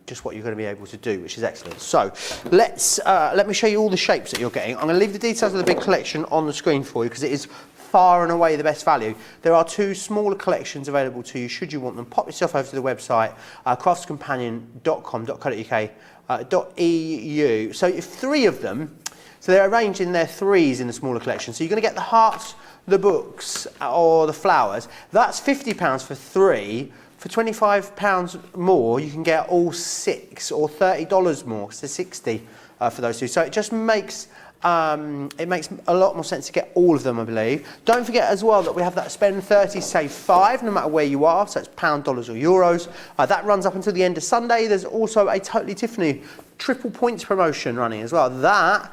just what you're going to be able to do, which is excellent. So let me show you all the shapes that you're getting. I'm going to leave the details of the big collection on the screen for you, because it is far and away the best value. There are 2 smaller collections available to you should you want them. Pop yourself over to the website, craftscompanion.com.co.uk.eu. So if 3 of them, so they're arranged in their 3s in the smaller collection. So you're going to get the hearts, the books, or the flowers. That's £50 for 3. For £25 more, you can get all 6, or $30 more, so 60 for those 2. So it just makes it makes a lot more sense to get all of them, I believe. Don't forget as well that we have that spend 30, save 5, no matter where you are. So it's pound, dollars, or euros. That runs up until the end of Sunday. There's also a Totally Tiffany triple points promotion running as well. That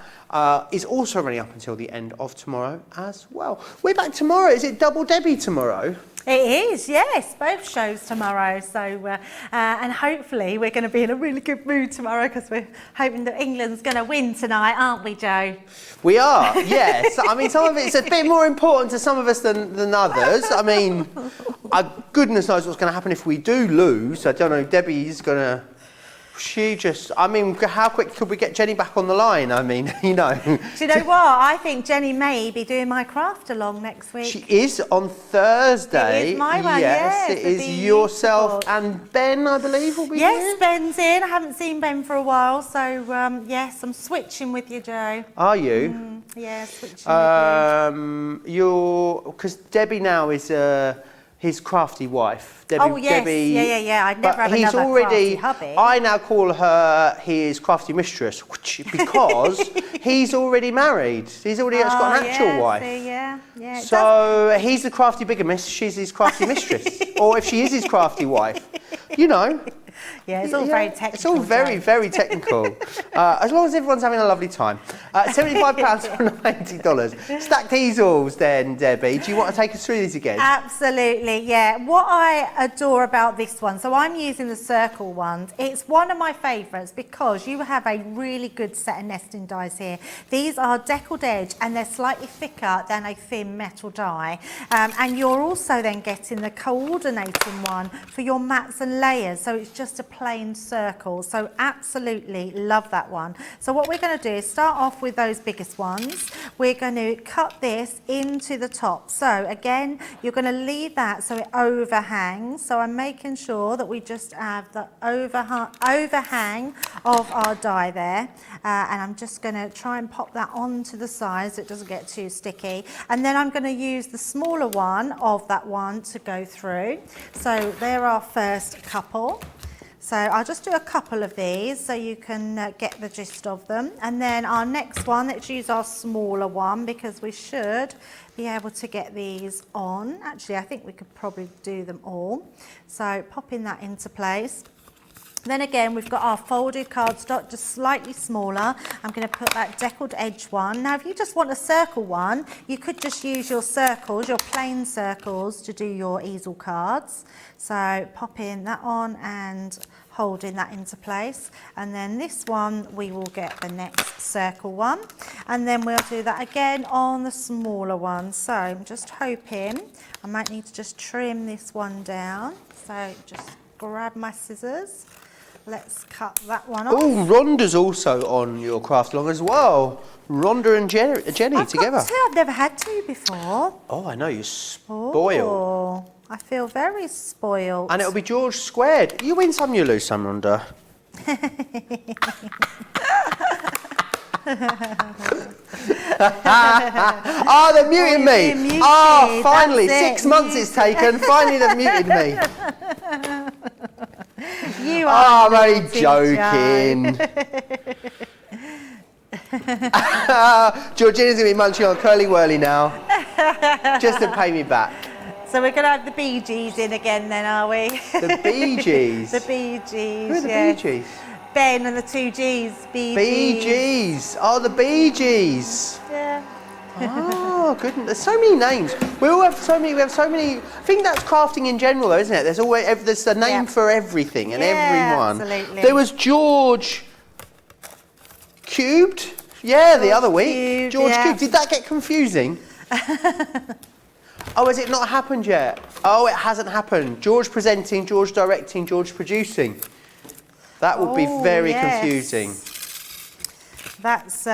is also running up until the end of tomorrow as well. We're back tomorrow. Is it Double Debbie tomorrow? It is, yes, both shows tomorrow. So, and hopefully we're going to be in a really good mood tomorrow, because we're hoping that England's going to win tonight, aren't we, Joe? We are, yes. I mean, some of it's a bit more important to some of us than others. I mean, goodness knows what's going to happen if we do lose. I don't know, Debbie's going to... I mean, how quick could we get Jenny back on the line? I mean, you know. Do you know what? I think Jenny may be doing my craft along next week. She is on Thursday. It is my one, yes. yes. It is yourself and Ben, I believe, will be here. Yes, Ben's in. I haven't seen Ben for a while, so yes, I'm switching with you, Joe. Are you? Yeah, switching with you. Because Debbie now is his crafty wife. Debbie, oh yes, Debbie, yeah. I'd never have he's another already, crafty hubby. I now call her his crafty mistress, because he's already married. He's already got an actual wife. See, yeah. So he's the crafty bigamist, she's his crafty mistress. Or if she is his crafty wife, you know. Yeah, it's all very technical. It's all very, very technical. As long as everyone's having a lovely time. £75 for $90. Stacked easels then, Debbie. Do you want to take us through these again? Absolutely, yeah. What I adore about this one, so I'm using the circle ones. It's one of my favourites because you have a really good set of nesting dies here. These are deckled edge and they're slightly thicker than a thin metal die. And you're also then getting the coordinating one for your mats and layers. So it's just a plain circle. So absolutely love that one. So what we're going to do is start off with those biggest ones. We're going to cut this into the top. So again, you're going to leave that so it overhangs. So I'm making sure that we just have the overhang of our die there. And I'm just going to try and pop that onto the side so it doesn't get too sticky. And then I'm going to use the smaller one of that one to go through. So they're our first couple. So I'll just do a couple of these so you can get the gist of them. And then our next one, let's use our smaller one because we should be able to get these on. Actually, I think we could probably do them all. So popping that into place. Then again, we've got our folded cardstock, just slightly smaller. I'm going to put that deckled edge one. Now, if you just want a circle one, you could just use your circles, your plain circles, to do your easel cards. So popping that on and holding that into place. And then this one, we will get the next circle one. And then we'll do that again on the smaller one. So I'm just hoping, I might need to just trim this one down. So just grab my scissors. Let's cut that one off. Oh, Rhonda's also on your craft along as well. Rhonda and Jenny together. I've never had two before. Oh, I know, you're spoiled. Oh, I feel very spoiled. And it'll be George squared. You win some, you lose some, Rhonda. Oh, they're muting me. Muted. Oh, finally, That's 6 months it's taken. Finally, they've muted me. You are I'm only joking. Georgina's going to be munching on Curly Whirly now, just to pay me back. So we're going to have the Bee Gees in again then, are we? The Bee Gees? The Bee Gees, Who are the yes. Bee Gees? Ben and the two G's. Bee Gees. Oh, the Bee Gees. Yeah. Oh, goodness. There's so many names. We have so many. I think that's crafting in general, though, isn't it? There's a name for everything and everyone. Absolutely. There was George Cubed. Yeah, the other week. Cubed, George yeah. Cubed. Did that get confusing? Oh, has it not happened yet? Oh, it hasn't happened. George presenting, George directing, George producing. That would be very confusing. That's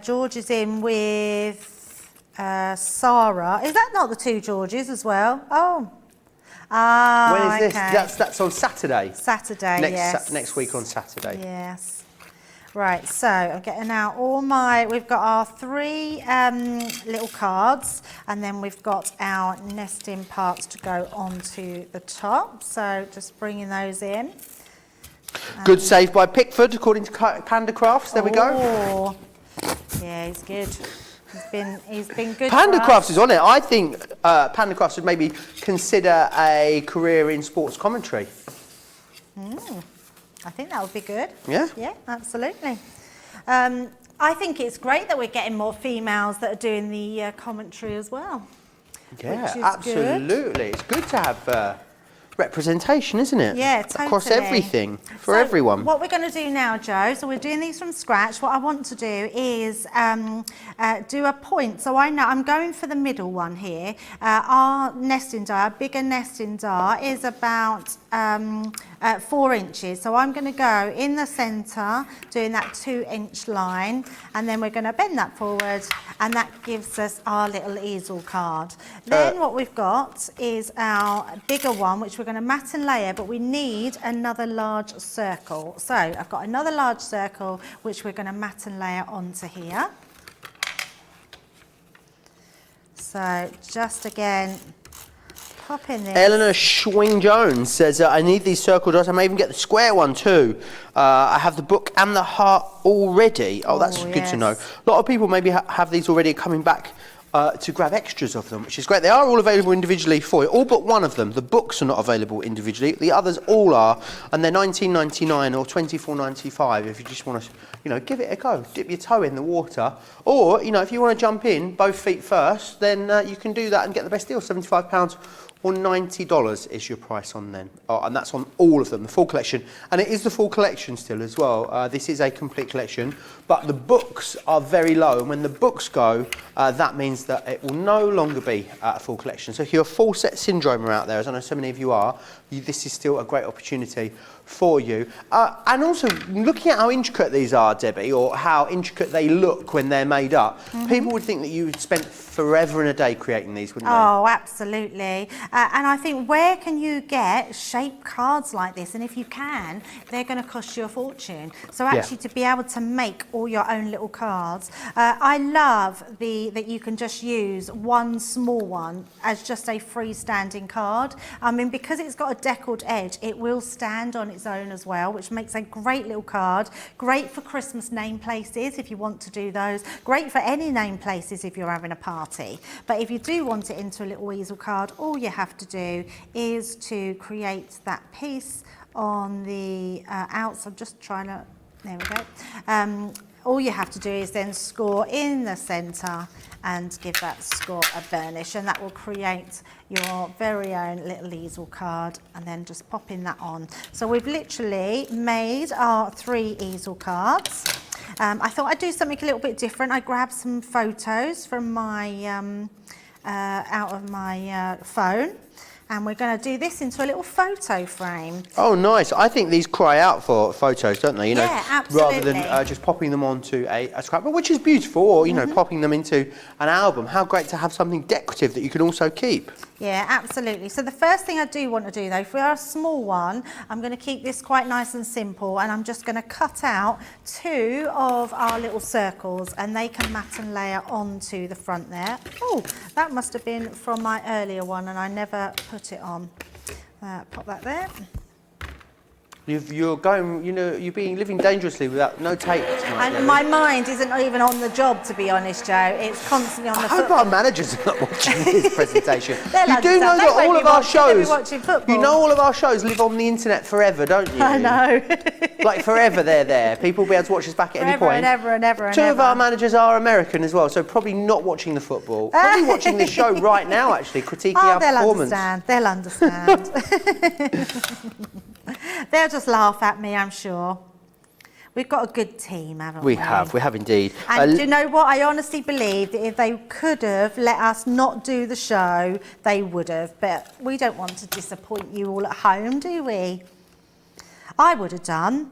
George is in with Sarah. Is that not the two Georges as well? Oh. When is this? Okay. That's on Saturday. Saturday, yes. Next week on Saturday. Yes. Right, so I'm getting out we've got our 3 little cards, and then we've got our nesting parts to go onto the top. So just bringing those in. Good save by Pickford, according to Panda Crafts. There we go. Oh, yeah, he's good. He's been good. Panda Crafts is on it. I think Panda Crafts should maybe consider a career in sports commentary. I think that would be good. Yeah? Yeah, absolutely. I think it's great that we're getting more females that are doing the commentary as well. Yeah, which is absolutely. good. It's good to have representation, isn't it? Yeah, totally. Across everything, for everyone. What we're going to do now, Joe, so we're doing these from scratch. What I want to do is do a point. So I know I'm going for the middle one here. Our nesting die, our bigger nesting die, is about 4 inches. So I'm going to go in the centre, doing that 2-inch line, and then we're going to bend that forward, and that gives us our little easel card. Then what we've got is our bigger one, which we're going to mat and layer, but we need another large circle. So I've got another large circle, which we're going to mat and layer onto here. So just again, pop in this. Eleanor Schwing Jones says, I need these circle dots. I may even get the square one too. I have the book and the heart already. Oh, that's good to know. A lot of people maybe have these already coming back to grab extras of them, which is great. They are all available individually for you, all but one of them. The books are not available individually. The others all are, and they're $19.99 or $24.95 if you just want to, give it a go. Dip your toe in the water, or if you want to jump in both feet first, then you can do that and get the best deal. £75 or $90 is your price on then, and that's on all of them, the full collection, and it is the full collection still as well. This is a complete collection, but the books are very low, and when the books go, that means that it will no longer be a full collection. So if you're a full set syndromer out there, as I know so many of you are, this is still a great opportunity for you. And also, looking at how intricate these are, Debbie, or how intricate they look when they're made up, people would think that you spent forever and a day creating these, wouldn't they? Oh, absolutely. And I think, where can you get shaped cards like this? And if you can, they're going to cost you a fortune. So actually, to be able to make all your own little cards, I love that you can just use one small one as just a freestanding card. I mean, because it's got a deckled edge, it will stand on its own as well, which makes a great little card. Great for Christmas name places if you want to do those. Great for any name places if you're having a party. But if you do want it into a little easel card, all you have to do is to create that piece on the outside. I'm just trying to, there we go. All you have to do is then score in the centre and give that score a burnish, and that will create your very own little easel card, and then just popping that on. So we've literally made our 3 easel cards. I thought I'd do something a little bit different. I grabbed some photos from my out of my phone, and we're going to do this into a little photo frame. Oh, nice. I think these cry out for photos, don't they? Yeah, absolutely. Rather than just popping them onto a scrapbook, which is beautiful, or, popping them into an album. How great to have something decorative that you can also keep. Yeah, absolutely. So the first thing I do want to do, though, for a small one, I'm going to keep this quite nice and simple, and I'm just going to cut out 2 of our little circles, and they can mat and layer onto the front there. Oh, that must have been from my earlier one, and I never put it on. Pop that there. You're going, you're living dangerously without no tape tonight. And Debbie. my mind isn't even on the job, to be honest, Joe. It's constantly on the I hope football. our managers are not watching this presentation. They'll You do know understand. They that won't all be of our watching, they'll be shows, watching football. you know, all of our shows live on the internet forever, don't you? I know. Like forever, they're there. People will be able to watch us back at any Forever point. and ever and ever and Two of ever. our managers are American as well, so probably not watching the football. Probably watching this show right now, actually, critiquing our performance. They'll understand. They'll just laugh at me, I'm sure. We've got a good team, haven't we? We have indeed. And do you know what? I honestly believe that if they could have let us not do the show, they would have. But we don't want to disappoint you all at home, do we? I would have done.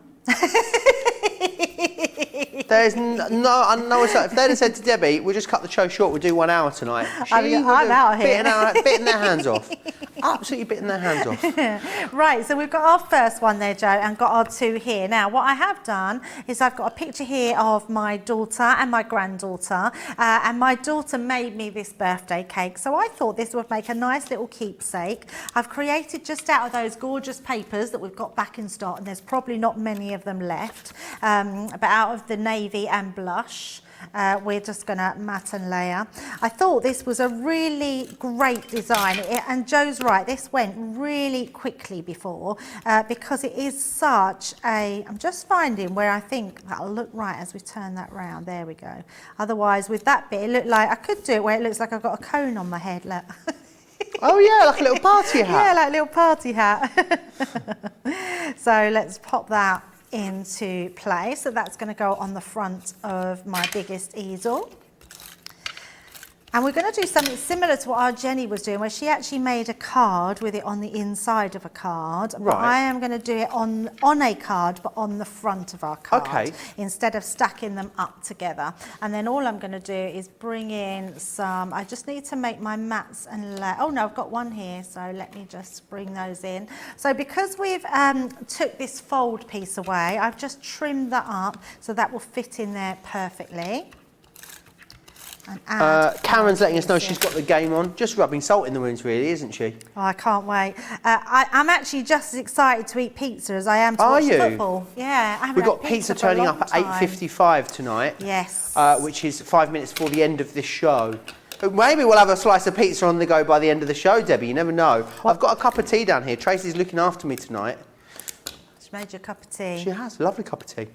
There's no, if they'd have said to Debbie, we'll just cut the show short, we'll do 1 hour tonight. I'm out of here. Bitten their hands off. Absolutely bitten their hands off. Right, so we've got our first one there, Joe, and got our two here. Now, what I have done is I've got a picture here of my daughter and my granddaughter, and my daughter made me this birthday cake, so I thought this would make a nice little keepsake. I've created just out of those gorgeous papers that we've got back in stock, and there's probably not many of them left, but out of the navy and blush. We're just going to mat and layer. I thought this was a really great design, and Joe's right, this went really quickly before because it is such a, I'm just finding where I think that'll look right as we turn that round. There we go. Otherwise, with that bit, it looked like, I could do it where it looks like I've got a cone on my head, look. Oh yeah, like a little party hat. Yeah, like a little party hat. So let's pop that into place. So that's going to go on the front of my biggest easel. And we're going to do something similar to what our Jenny was doing, where she actually made a card with it on the inside of a card. But Right. I am going to do it on a card, but on the front of our card, Okay. instead of stacking them up together. And then all I'm going to do is bring in some, I just need to make my mats and oh no, I've got one here, so let me just bring those in. So because we've took this fold piece away, I've just trimmed that up so that will fit in there perfectly. Karen's letting us know she's got the game on. Just rubbing salt in the wounds, really, isn't she? Oh, I can't wait. I'm actually just as excited to eat pizza as I am to watch the football. Yeah, I haven't We've had got pizza for a turning long up at time. 8:55 tonight. Yes. Which is 5 minutes before the end of this show. But maybe we'll have a slice of pizza on the go by the end of the show, Debbie. You never know. I've got a cup of tea down here. Tracy's looking after me tonight. She made you a cup of tea. She has. A lovely cup of tea.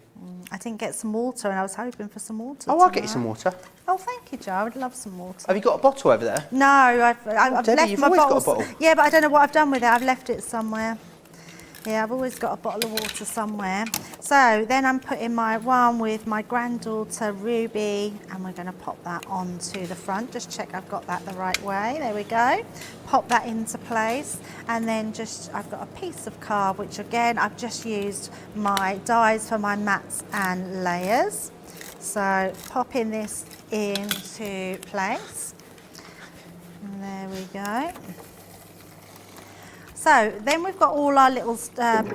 I didn't get some water, and I was hoping for some water. Oh, I'll get you some water. Oh, thank you, Joe. I would love some water. Have you got a bottle over there? No, I've Debbie, left you've my always got a bottles. bottle. Yeah, but I don't know what I've done with it. I've left it somewhere. Yeah, I've always got a bottle of water somewhere. So then I'm putting my one with my granddaughter Ruby, and we're going to pop that onto the front. Just check I've got that the right way. There we go. Pop that into place, and then just I've got a piece of card, which again I've just used my dies for my mats and layers. So popping this into place, and there we go. So then we've got all our little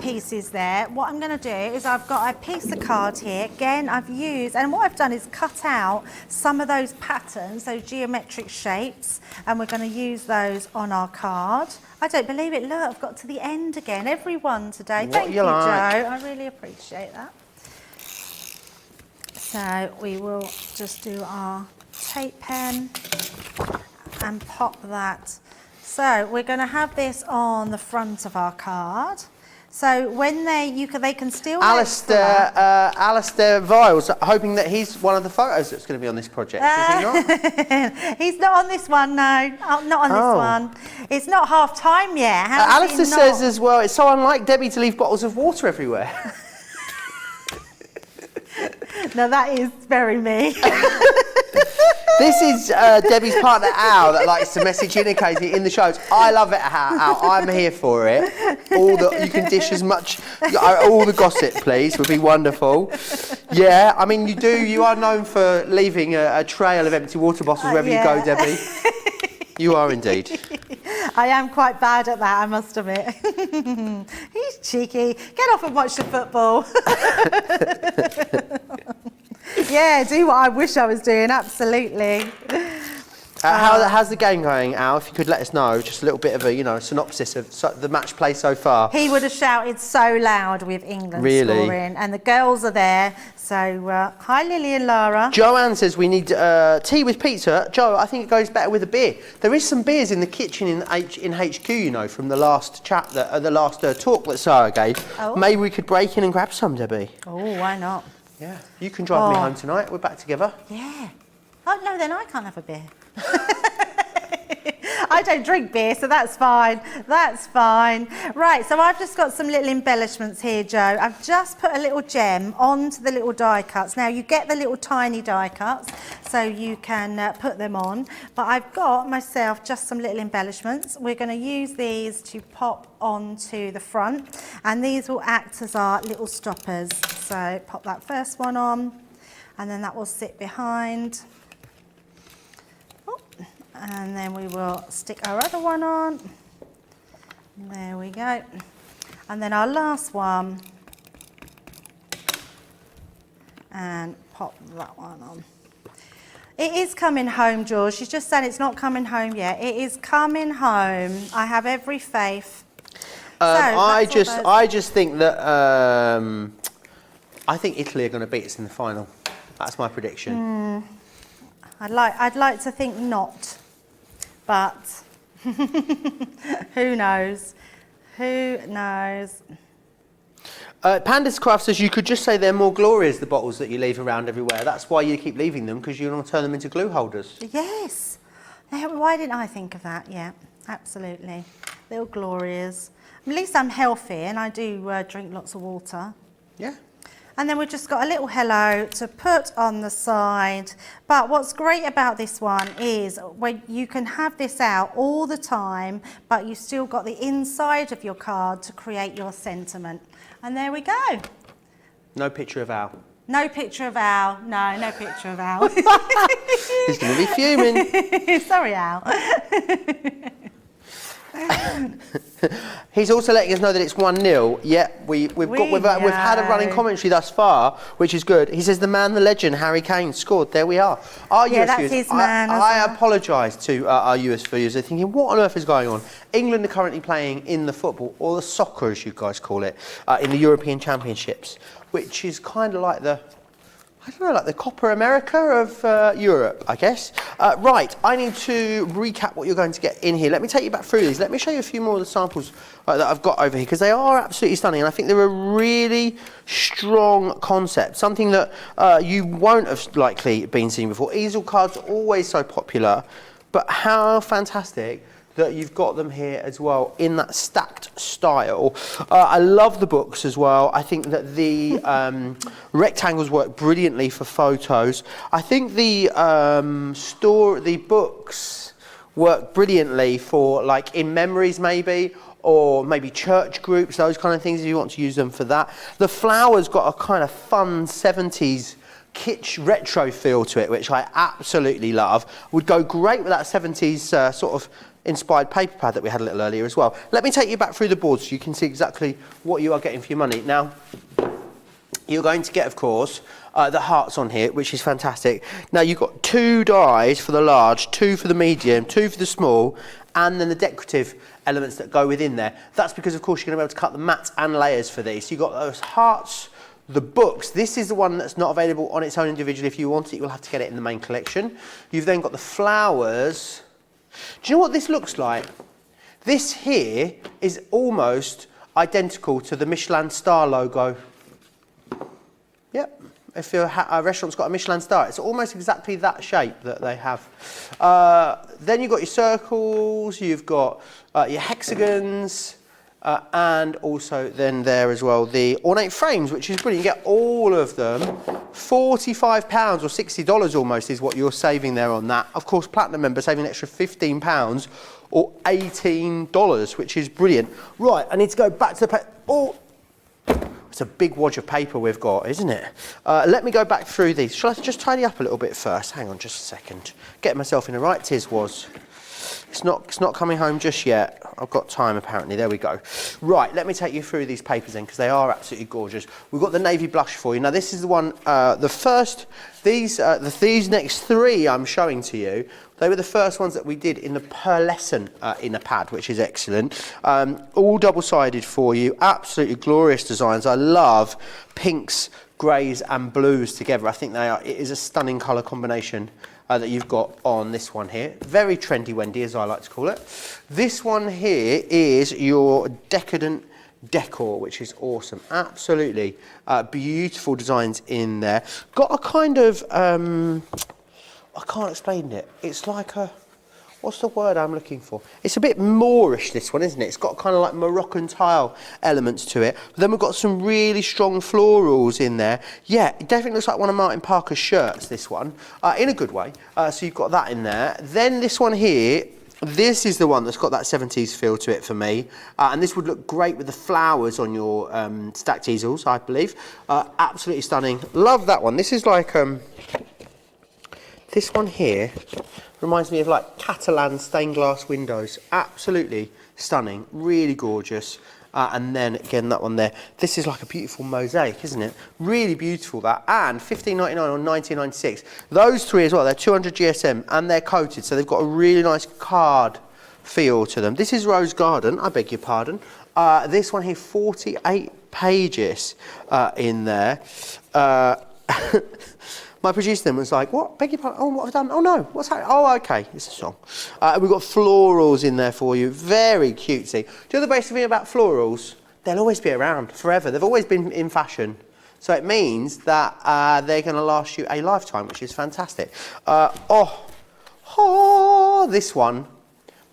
pieces there. What I'm going to do is I've got a piece of card here. Again, I've used, and what I've done is cut out some of those patterns, those geometric shapes, and we're going to use those on our card. I don't believe it. Look, I've got to the end again. Everyone today. Thank you, Joe. I really appreciate that. So we will just do our tape pen and pop that. So we're going to have this on the front of our card. So when they can still. Alistair Viles, hoping that he's one of the photos that's going to be on this project. Is he not? He's not on this one, no. Not on this one. It's not half time yet. Alistair says as well, it's so unlike Debbie to leave bottles of water everywhere. No, that is very me. This is Debbie's partner Al that likes to message in occasionally in the shows. I love it, Al. I'm here for it. You can dish as much, all the gossip, please, would be wonderful. Yeah, I mean, you are known for leaving a trail of empty water bottles wherever you go, Debbie. You are indeed. I am quite bad at that, I must admit. He's cheeky. Get off and watch the football. Yeah, do what I wish I was doing, absolutely. How's the game going, Al? If you could let us know, just a little bit of a synopsis of the match play so far. He would have shouted so loud with England scoring, and the girls are there. So hi, Lily and Lara. Joanne says we need tea with pizza. Joe, I think it goes better with a beer. There is some beers in the kitchen in HQ, from the last chat the last talk that Sarah gave. Oh. Maybe we could break in and grab some, Debbie. Oh, why not? Yeah, you can drive me home tonight. We're back together. Yeah. Oh no, then I can't have a beer. I don't drink beer, so that's fine. That's fine. Right, so I've just got some little embellishments here, Joe. I've just put a little gem onto the little die cuts. Now, you get the little tiny die cuts, so you can put them on. But I've got myself just some little embellishments. We're going to use these to pop onto the front, and these will act as our little stoppers. So pop that first one on, and then that will sit behind. And then we will stick our other one on. There we go. And then our last one. And pop that one on. It is coming home, George. She's just saying it's not coming home yet. It is coming home. I have every faith. I just think that I think Italy are going to beat us in the final. That's my prediction. I'd like to think not. But who knows? Who knows? Pandas Craft says you could just say they're more glorious, the bottles that you leave around everywhere. That's why you keep leaving them, because you want to turn them into glue holders. Yes. Why didn't I think of that? Yeah, absolutely. Little glorious. At least I'm healthy and I do drink lots of water. Yeah. And then we've just got a little hello to put on the side. But what's great about this one is when you can have this out all the time, but you still got the inside of your card to create your sentiment. And there we go. No picture of Al. No picture of Al. No picture of Al. He's going to be fuming. Sorry, Al. He's also letting us know that it's 1-0. Yeah, we've had a running commentary thus far, which is good. He says the man, the legend, Harry Kane scored. There we are. Our US that's viewers, his man. I apologise to our US viewers. They're thinking, what on earth is going on? England are currently playing in the football, or the soccer as you guys call it, in the European Championships, which is kind of like the like the Copa America of Europe, I guess. Right, I need to recap what you're going to get in here. Let me take you back through these. Let me show you a few more of the samples that I've got over here, because they are absolutely stunning, and I think they're a really strong concept, something that you won't have likely been seeing before. Easel cards are always so popular, but how fantastic that you've got them here as well in that stacked style. I love the books as well. I think that the rectangles work brilliantly for photos. I think the books work brilliantly for like in memories maybe, or maybe church groups, those kind of things if you want to use them for that. The flowers got a kind of fun 70s kitsch retro feel to it, which I absolutely love. Would go great with that 70s sort of inspired paper pad that we had a little earlier as well. Let me take you back through the board so you can see exactly what you are getting for your money. Now, you're going to get, of course, the hearts on here, which is fantastic. Now, you've got 2 dies for the large, 2 for the medium, 2 for the small, and then the decorative elements that go within there. That's because, of course, you're going to be able to cut the mats and layers for these. So you've got those hearts, the books. This is the one that's not available on its own individually. If you want it, you'll have to get it in the main collection. You've then got the flowers. Do you know what this looks like? This here is almost identical to the Michelin star logo. Yep. If a restaurant's got a Michelin star, it's almost exactly that shape that they have. Then you've got your circles, you've got your hexagons, and also then there as well the ornate frames, which is brilliant. You get all of them. £45 or $60 almost is what you're saving there on that. Of course, Platinum member saving an extra £15 or $18, which is brilliant. Right, I need to go back to the paper. Oh, it's a big wad of paper we've got, isn't it? Let me go back through these. Shall I just tidy up a little bit first? Hang on just a second. Get myself in the right tiz was. It's not coming home just yet. I've got time apparently. There we go. Right, let me take you through these papers then because they are absolutely gorgeous. We've got the navy blush for you. Now this is the one, these next three I'm showing to you. They were the first ones that we did in the pearlescent inner pad, which is excellent. All double-sided for you. Absolutely glorious designs. I love pinks, greys and blues together. I think it is a stunning colour combination that you've got on this one here. Very trendy, Wendy, as I like to call it. This one here is your decadent decor, which is awesome. Absolutely beautiful designs in there. Got a kind of, I can't explain it. It's like a, what's the word I'm looking for? It's a bit Moorish, this one, isn't it? It's got kind of like Moroccan tile elements to it. But then we've got some really strong florals in there. Yeah, it definitely looks like one of Martin Parker's shirts, this one, in a good way. So you've got that in there. Then this one here, this is the one that's got that 70s feel to it for me. And this would look great with the flowers on your stacked easels, I believe. Absolutely stunning. Love that one. This is like, this one here reminds me of like Catalan stained glass windows. Absolutely stunning, really gorgeous. And then again, that one there. This is like a beautiful mosaic, isn't it? Really beautiful, that. And $15.99 or $19.96. Those three as well, they're 200 GSM and they're coated, so they've got a really nice card feel to them. This is Rose Garden, I beg your pardon. This one here, 48 pages in there. My producer then was like, what? Beg your pardon? Oh, what have I done? Oh no, what's happening? Oh, okay, it's a song. We've got florals in there for you. Very cutesy. Do you know the basic thing about florals? They'll always be around forever. They've always been in fashion. So it means that they're going to last you a lifetime, which is fantastic. This one.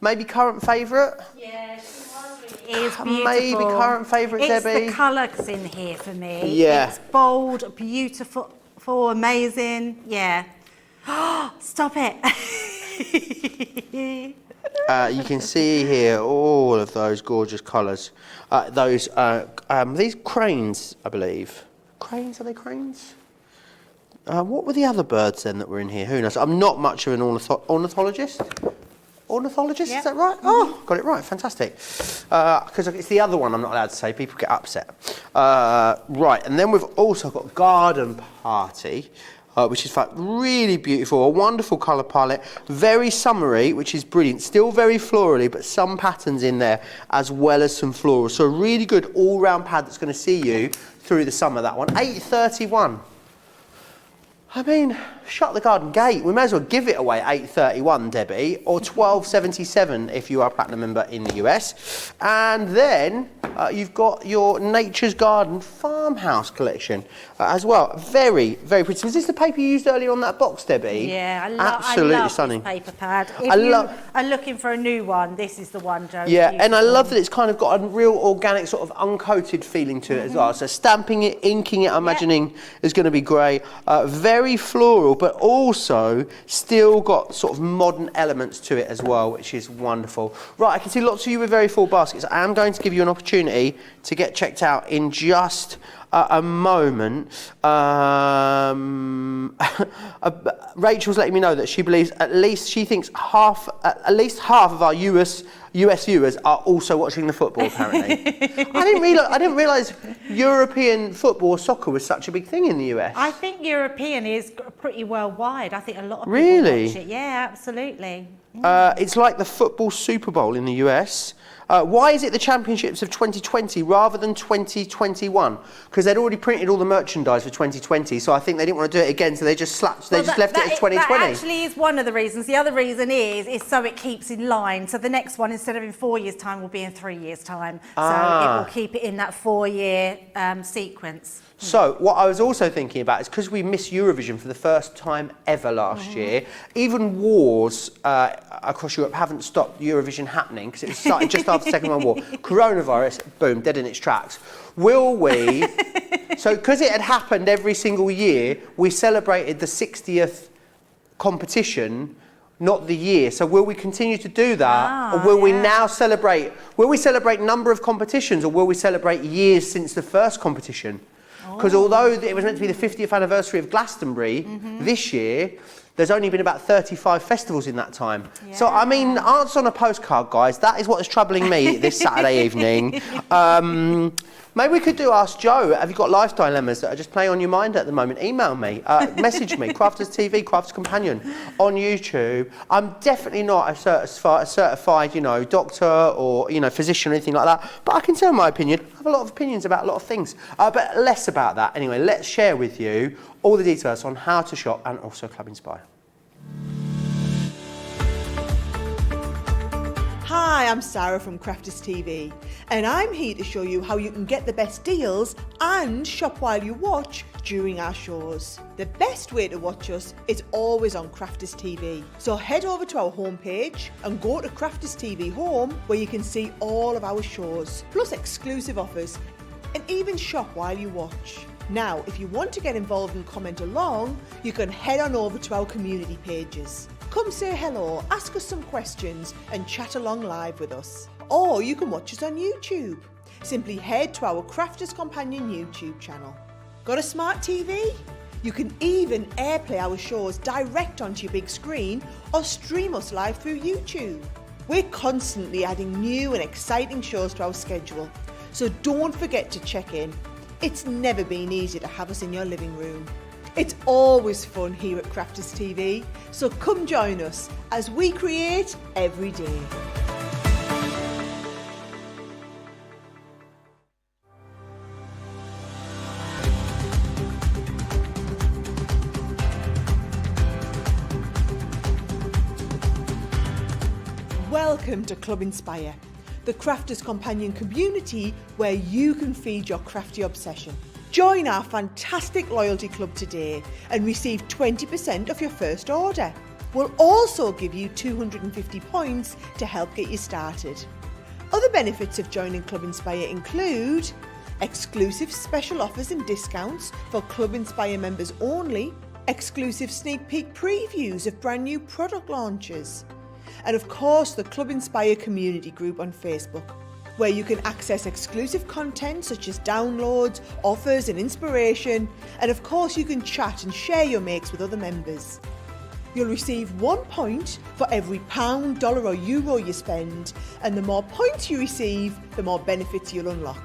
Maybe current favourite? Yeah, it is beautiful. Maybe current favourite, Debbie? It's the colours in here for me. Yeah. It's bold, beautiful. Amazing, yeah. Stop it. You can see here all of those gorgeous colours. These cranes, I believe. Cranes, are they cranes? What were the other birds then that were in here? Who knows? I'm not much of an ornithologist. Ornithologist, yep. Is that right? Oh, got it right, fantastic. Because it's the other one I'm not allowed to say, people get upset. Right, and then we've also got Garden Party, which is really beautiful, a wonderful colour palette, very summery, which is brilliant, still very florally, but some patterns in there as well as some florals. So a really good all-round pad that's going to see you through the summer, that one. $8.31. I mean, shut the garden gate. We may as well give it away at $8.31, Debbie, or $12.77 if you are a platinum member in the US. And then you've got your Nature's Garden farmhouse collection as well. Very, very pretty. Was this the paper you used earlier on that box, Debbie? Yeah, Absolutely I love stunning. this paper pad. If you are looking for a new one, this is the one, Joe. Yeah, and I love that it's kind of got a real organic sort of uncoated feeling to it as well. So stamping it, inking it, I'm imagining is going to be great. Very floral, but also still got sort of modern elements to it as well, which is wonderful. Right, I can see lots of you with very full baskets. I am going to give you an opportunity to get checked out in just a moment. Rachel's letting me know that she believes at least half of our US viewers are also watching the football, apparently. I didn't realise European football or soccer was such a big thing in the US. I think European is pretty worldwide. I think a lot of people Really? watch it. Yeah, absolutely. It's like the football Super Bowl in the US. Why is it the championships of 2020 rather than 2021? Because they'd already printed all the merchandise for 2020, so I think they didn't want to do it again, so they just left it as 2020. That actually is one of the reasons. The other reason is so it keeps in line. So the next one, instead of in 4 years' time, will be in 3 years' time. So it will keep it in that 4-year sequence. So what I was also thinking about is because we missed Eurovision for the first time ever last year, even wars across Europe haven't stopped Eurovision happening because it started just after the Second World War. Coronavirus, boom, dead in its tracks. Will we... So because it had happened every single year, we celebrated the 60th competition, not the year. So will we continue to do that, or will we now celebrate... Will we celebrate number of competitions, or will we celebrate years since the first competition? Because although it was meant to be the 50th anniversary of Glastonbury this year, There's only been about 35 festivals in that time. Yeah. So, I mean, answer on a postcard, guys. That is what is troubling me this Saturday evening. Maybe we could do Ask Joe. Have you got life dilemmas that are just playing on your mind at the moment? Email me, message me, Crafters TV, Crafters Companion on YouTube. I'm definitely not a certified, you know, doctor or, you know, physician or anything like that, but I can tell my opinion. I have a lot of opinions about a lot of things, but less about that. Anyway, let's share with you all the details on how to shop and also Club Inspire. Hi, I'm Sarah from Crafters TV, and I'm here to show you how you can get the best deals and shop while you watch during our shows. The best way to watch us is always on Crafters TV. So head over to our homepage and go to Crafters TV Home, where you can see all of our shows, plus exclusive offers, and even shop while you watch. Now, if you want to get involved and comment along, you can head on over to our community pages. Come say hello, ask us some questions and chat along live with us. Or you can watch us on YouTube. Simply head to our Crafters Companion YouTube channel. Got a smart TV? You can even airplay our shows direct onto your big screen or stream us live through YouTube. We're constantly adding new and exciting shows to our schedule, so don't forget to check in. It's never been easy to have us in your living room. It's always fun here at Crafters TV, so come join us as we create every day. Welcome to Club Inspire, the Crafters Companion community where you can feed your crafty obsession. Join our fantastic loyalty club today and receive 20% off your first order. We'll also give you 250 points to help get you started. Other benefits of joining Club Inspire include exclusive special offers and discounts for Club Inspire members only, exclusive sneak peek previews of brand new product launches, and of course the Club Inspire community group on Facebook, where you can access exclusive content such as downloads, offers and inspiration, and of course you can chat and share your makes with other members. You'll receive 1 point for every £, dollar or euro you spend, and the more points you receive, the more benefits you'll unlock.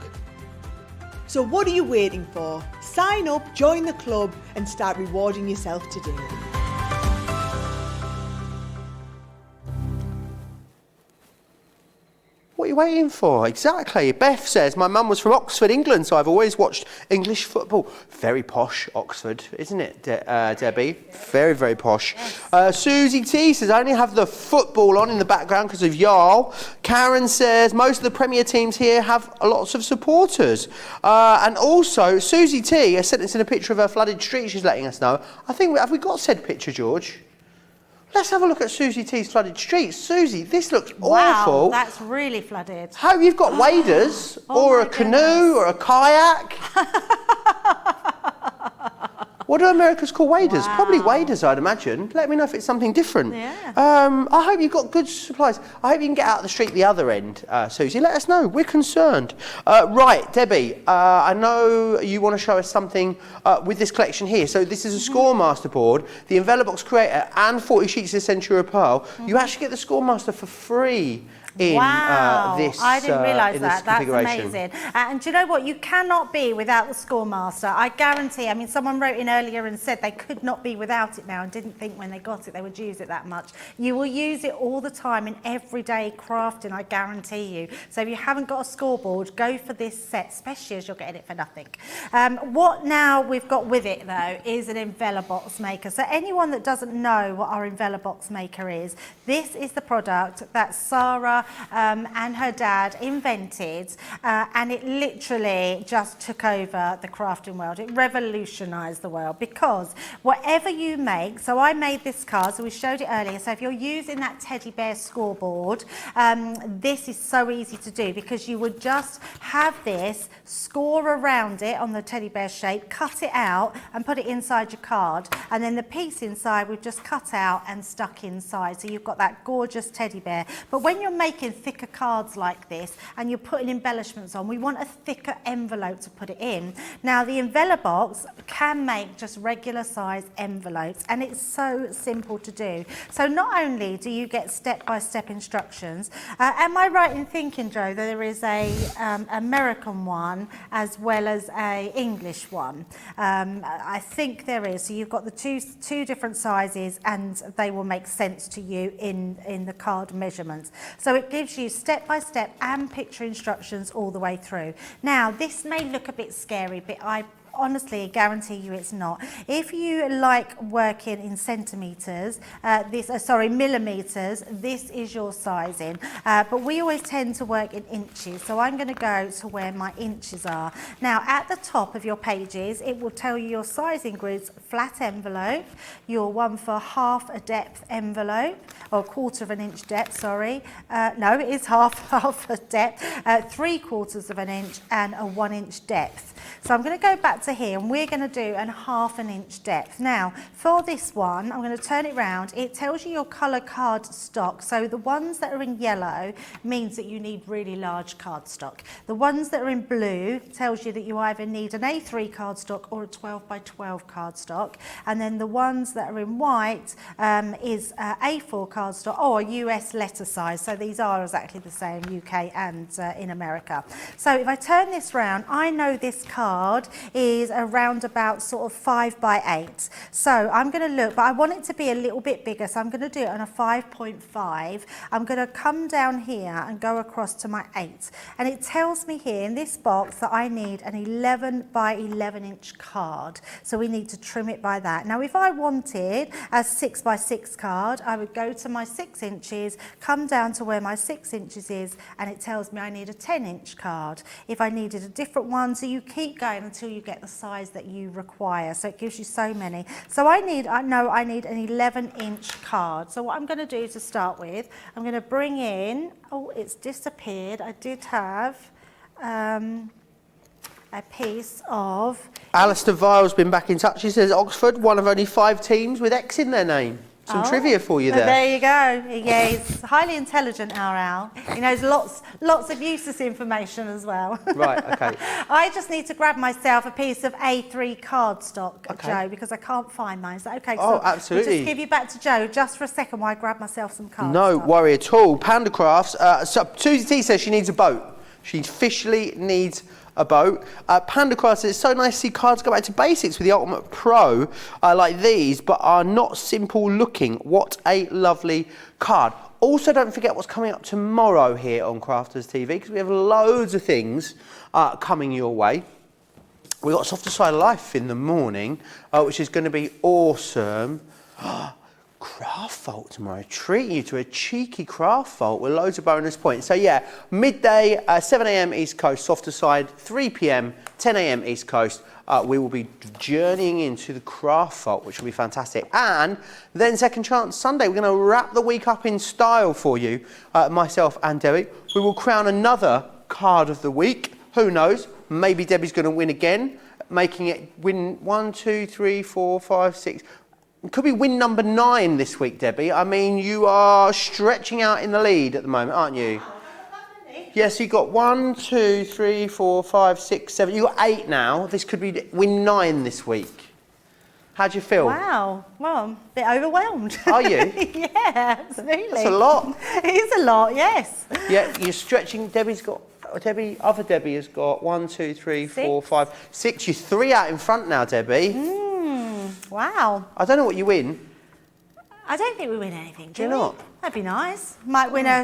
So what are you waiting for? Sign up, join the club and start rewarding yourself today. What are you waiting for? Exactly. Beth says, my mum was from Oxford, England, so I've always watched English football. Very posh, Oxford, isn't it, Debbie? Yes. Very, very posh. Yes. Susie T says, I only have the football on in the background because of Jarl. Karen says, most of the Premier teams here have lots of supporters. And also, Susie T has sent us in a picture of her flooded street she's letting us know. I think, have we got said picture, George? Let's have a look at Susie T's flooded streets. Susie, this looks awful. Wow, that's really flooded. Hope you've got waders or a canoe or a kayak. What do Americans call waders? Wow. Probably waders, I'd imagine. Let me know if it's something different. Yeah. I hope you've got good supplies. I hope you can get out the street the other end, Susie. Let us know. We're concerned. Right, Debbie, I know you want to show us something with this collection here. So this is a Scoremaster board, the Envelope Creator and 40 sheets of Century Pearl. You actually get the Scoremaster for free in this I didn't realise that. That's amazing. And do you know what? You cannot be without the Scoremaster. I guarantee. I mean, someone wrote in earlier and said they could not be without it now and didn't think when they got it they would use it that much. You will use it all the time in everyday crafting, I guarantee you. So if you haven't got a scoreboard, go for this set, especially as you're getting it for nothing. What now we've got with it, though, is an envelope box maker. So anyone that doesn't know what our envelope box maker is, this is the product that Sarah and her dad invented, and it literally just took over the crafting world. It revolutionised the world because whatever you make, so I made this card, so we showed it earlier, so if you're using that teddy bear scoreboard, this is so easy to do because you would just have this, score around it on the teddy bear shape, cut it out and put it inside your card, and then the piece inside we've just cut out and stuck inside, so you've got that gorgeous teddy bear. But when you're making making thicker cards like this and you're putting embellishments on, we want a thicker envelope to put it in. Now the Envelobox can make just regular size envelopes, and it's so simple to do. So not only do you get step-by-step instructions, am I right in thinking, Joe, that there is a American one as well as a English one? I think there is. So you've got the two different sizes, and they will make sense to you in the card measurements. So it gives you step-by-step and picture instructions all the way through. Now, this may look a bit scary, but I honestly guarantee you it's not. If you like working in centimetres, millimetres, this is your sizing. But we always tend to work in inches, so I'm going to go to where my inches are. Now, at the top of your pages, it will tell you your sizing grids: flat envelope, your one for half a depth envelope, or quarter of an inch depth, sorry. No, it is half a depth, 3/4 of an inch, and a 1 inch depth. So I'm going to go back to here, and we're going to do an half an inch depth. Now, for this one, I'm going to turn it round. It tells you your colour card stock. So the ones that are in yellow means that you need really large card stock. The ones that are in blue tells you that you either need an A3 card stock or a 12 by 12 card stock. And then the ones that are in white is A4 card stock or US letter size. So these are exactly the same, UK and in America. So if I turn this round, I know this card is around about sort of 5 by 8. So I'm going to look, but I want it to be a little bit bigger, so I'm going to do it on a 5.5. I'm going to come down here and go across to my 8. And it tells me here in this box that I need an 11 by 11 inch card. So we need to trim it by that. Now, if I wanted a 6 by 6 card, I would go to my 6 inches, come down to where my 6 inches is, and it tells me I need a 10 inch card. If I needed a different one, so you keep going until you get the size that you require. So it gives you so many. So I know I need an 11 inch card. So what I'm going to do to start with, I'm going to bring in, oh, it's disappeared. I did have a piece of... Alistair Vile's been back in touch. He says Oxford, one of only 5 teams with X in their name. Some trivia for you there. There you go. Yeah, he's highly intelligent, our Al. He knows lots of useless information as well. Right, okay. I just need to grab myself a piece of A3 cardstock, okay, Joe, because I can't find mine. Is that okay? Oh, absolutely. We'll just give you back to Joe just for a second while I grab myself some cardstock. No worry at all. Panda Crafts. So Susie T says she needs a boat. She officially needs a boat. Panda Crafts, it's so nice to see cards go back to basics with the Ultimate Pro like these, but are not simple looking. What a lovely card. Also, don't forget what's coming up tomorrow here on Crafters TV, because we have loads of things coming your way. We've got Softer Side of Life in the morning, which is going to be awesome. Craft Vault tomorrow, treating you to a cheeky Craft Vault with loads of bonus points. So yeah, midday, 7 AM East Coast, Softer Side, 3 PM, 10 AM East Coast. We will be journeying into the Craft Vault, which will be fantastic. And then Second Chance Sunday, we're going to wrap the week up in style for you, myself and Debbie. We will crown another card of the week. Who knows? Maybe Debbie's going to win again, making it win 1, 2, 3, 4, 5, 6... It could be win number 9 this week, Debbie. I mean, you are stretching out in the lead at the moment, aren't you? Yes, you got 1, 2, 3, 4, 5, 6, 7. You got 8 now. This could be win 9 this week. How do you feel? Wow. Well, I'm a bit overwhelmed. Are you? Yeah, absolutely. That's a lot. It is a lot, yes. Yeah, you're stretching. Other Debbie has got 1, 2, 3, 4, 5, 6. You're 3 out in front now, Debbie. Wow. I don't know what you win. I don't think we win anything, do you we? not? That'd be nice. Might win a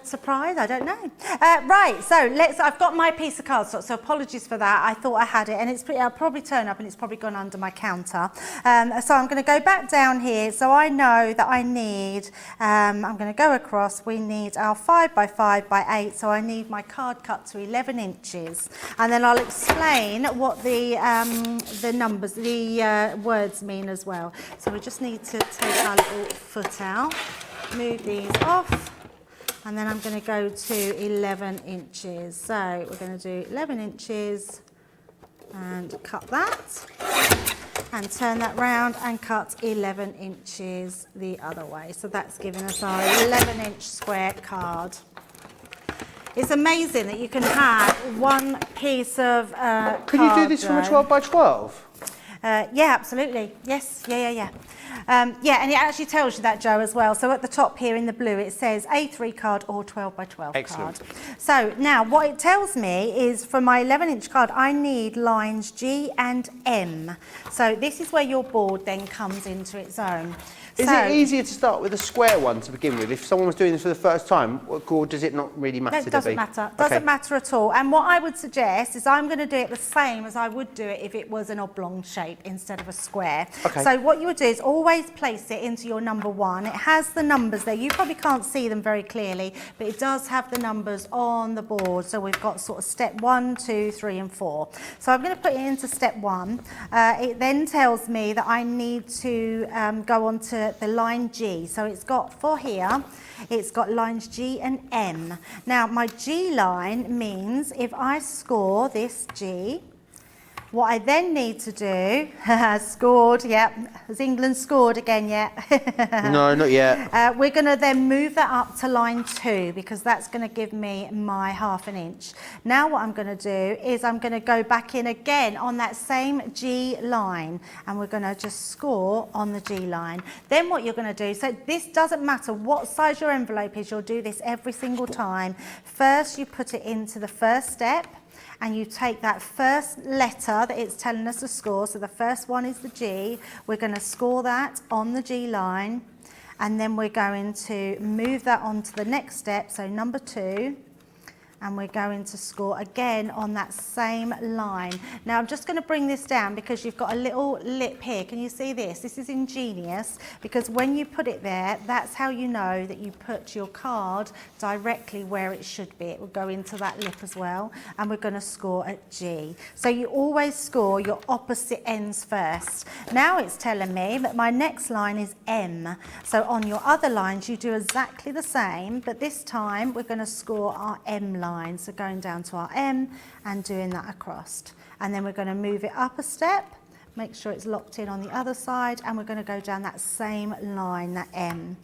surprise, I don't know. Right, so I've got my piece of cardstock, so apologies for that. I thought I had it, and I'll probably turn up and it's probably gone under my counter. So I'm going to go back down here. So I know that I need, I'm going to go across, we need our 5 by 5 by 8, so I need my card cut to 11 inches. And then I'll explain what the numbers, the words mean as well. So we just need to take our little foot out. Move these off, and then I'm going to go to 11 inches. So we're going to do 11 inches and cut that. and turn that round and cut 11 inches the other way. So that's giving us our 11-inch square card. It's amazing that you can have one piece of Can card, you do this from a 12 by 12? Yeah, absolutely. Yes, yeah. Yeah, and it actually tells you that, Joe, as well. So at the top here in the blue, it says A3 card or 12 by 12 Excellent. card. So now what it tells me is for my 11-inch card, I need lines G and M. So this is where your board then comes into its own. Is it easier to start with a square one to begin with? If someone was doing this for the first time, or does it not really matter? No, it doesn't matter. Doesn't matter at all. And what I would suggest is I'm going to do it the same as I would do it if it was an oblong shape instead of a square. Okay. So what you would do is always place it into your number one. It has the numbers there. You probably can't see them very clearly, but it does have the numbers on the board. So we've got sort of step 1, 2, 3 and 4. So I'm going to put it into step 1. It then tells me that I need to go on to the line G. So it's got, for here, it's got lines G and M. Now my G line means if I score this G, what I then need to do, scored, yep, has England scored again yet? No, not yet. We're going to then move that up to line 2 because that's going to give me my ½ inch. Now what I'm going to do is I'm going to go back in again on that same G line and we're going to just score on the G line. Then what you're going to do, so this doesn't matter what size your envelope is, you'll do this every single time. First you put it into the first step, and you take that first letter that it's telling us to score, so the first one is the G, we're going to score that on the G line, and then we're going to move that on to the next step, so number 2, and we're going to score again on that same line. Now I'm just going to bring this down because you've got a little lip here. Can you see this? This is ingenious because when you put it there, that's how you know that you put your card directly where it should be. It will go into that lip as well, and we're going to score at G. So you always score your opposite ends first. Now it's telling me that my next line is M. So on your other lines you do exactly the same, but this time we're going to score our M line. So going down to our M and doing that across. And then we're going to move it up a step, make sure it's locked in on the other side, and we're going to go down that same line, that M.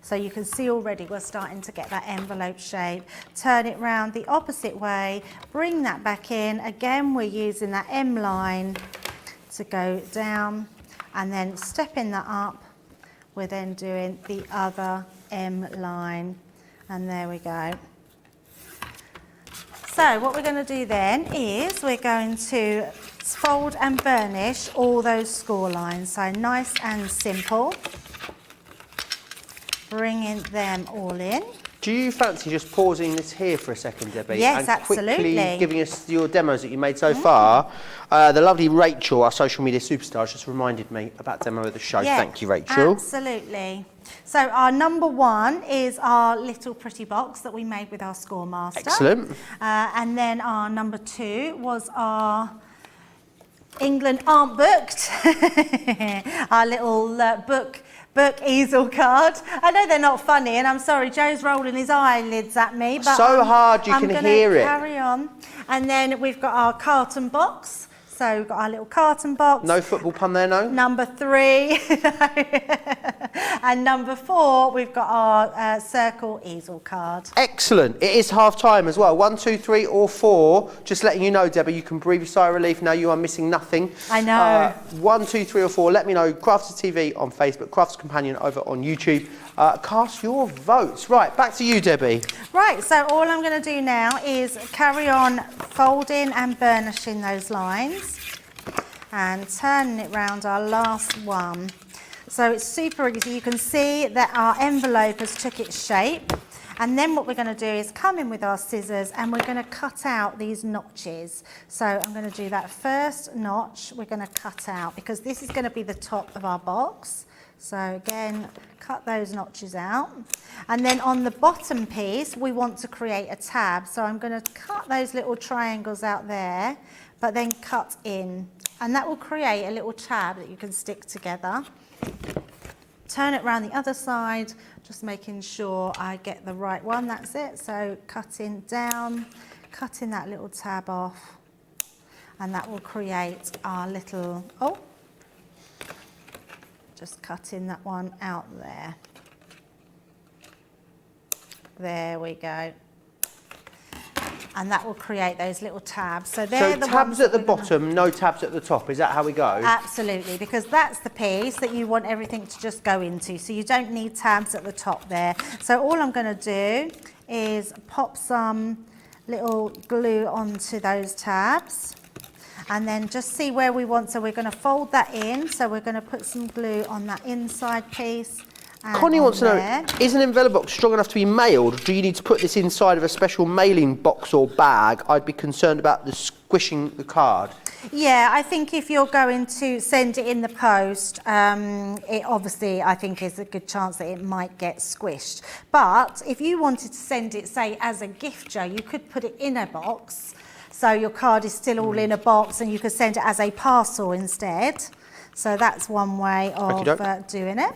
So you can see already we're starting to get that envelope shape. Turn it round the opposite way, bring that back in. Again, we're using that M line to go down, and then stepping that up, we're then doing the other M line. And there we go. So what we're going to do then is we're going to fold and burnish all those score lines. So nice and simple. Bringing them all in. Do you fancy just pausing this here for a second, Debbie? Yes, and absolutely. quickly giving us your demos that you made so far. The lovely Rachel, our social media superstar, just reminded me about demo of the show. Yeah, thank you, Rachel. Absolutely. So our number 1 is our little pretty box that we made with our Score Master. Excellent. And then our number 2 was our England Aren't Booked, our little book easel card. I know they're not funny, and I'm sorry, Joe's rolling his eyelids at me, but so hard you can hear it. Carry on. And then we've got our carton box. So we've got our little carton box. No football pun there, no? Number 3. And number 4, we've got our circle easel card. Excellent. It is half time as well. 1, 2, 3 or 4. Just letting you know, Debbie, you can breathe a sigh of relief now. You are missing nothing. I know. 1, 2, 3 or 4. Let me know. Crafters TV on Facebook, Crafters Companion over on YouTube. Cast your votes. Right, back to you, Debbie. Right, so all I'm going to do now is carry on folding and burnishing those lines and turning it round our last one. So it's super easy. You can see that our envelope has took its shape, and then what we're going to do is come in with our scissors and we're going to cut out these notches. So I'm going to do that first notch we're going to cut out because this is going to be the top of our box. So again, cut those notches out. And then on the bottom piece, we want to create a tab. So I'm going to cut those little triangles out there, but then cut in. And that will create a little tab that you can stick together. Turn it around the other side, just making sure I get the right one, that's it. So cutting down, cutting that little tab off, and that will create our little, just cutting that one out there. There we go. And that will create those little tabs. So they're the tabs ones at the bottom, no tabs at the top. Is that how we go? Absolutely, because that's the piece that you want everything to just go into. So you don't need tabs at the top there. So all I'm going to do is pop some little glue onto those tabs. And then just see where we want. So we're going to fold that in. So we're going to put some glue on that inside piece. Connie wants to know, is an envelope box strong enough to be mailed? Do you need to put this inside of a special mailing box or bag? I'd be concerned about the squishing the card. Yeah, I think if you're going to send it in the post, it obviously, I think, is a good chance that it might get squished. But if you wanted to send it, say, as a gift, Joe, you could put it in a box. So your card is still all in a box and you could send it as a parcel instead. So that's one way of doing it.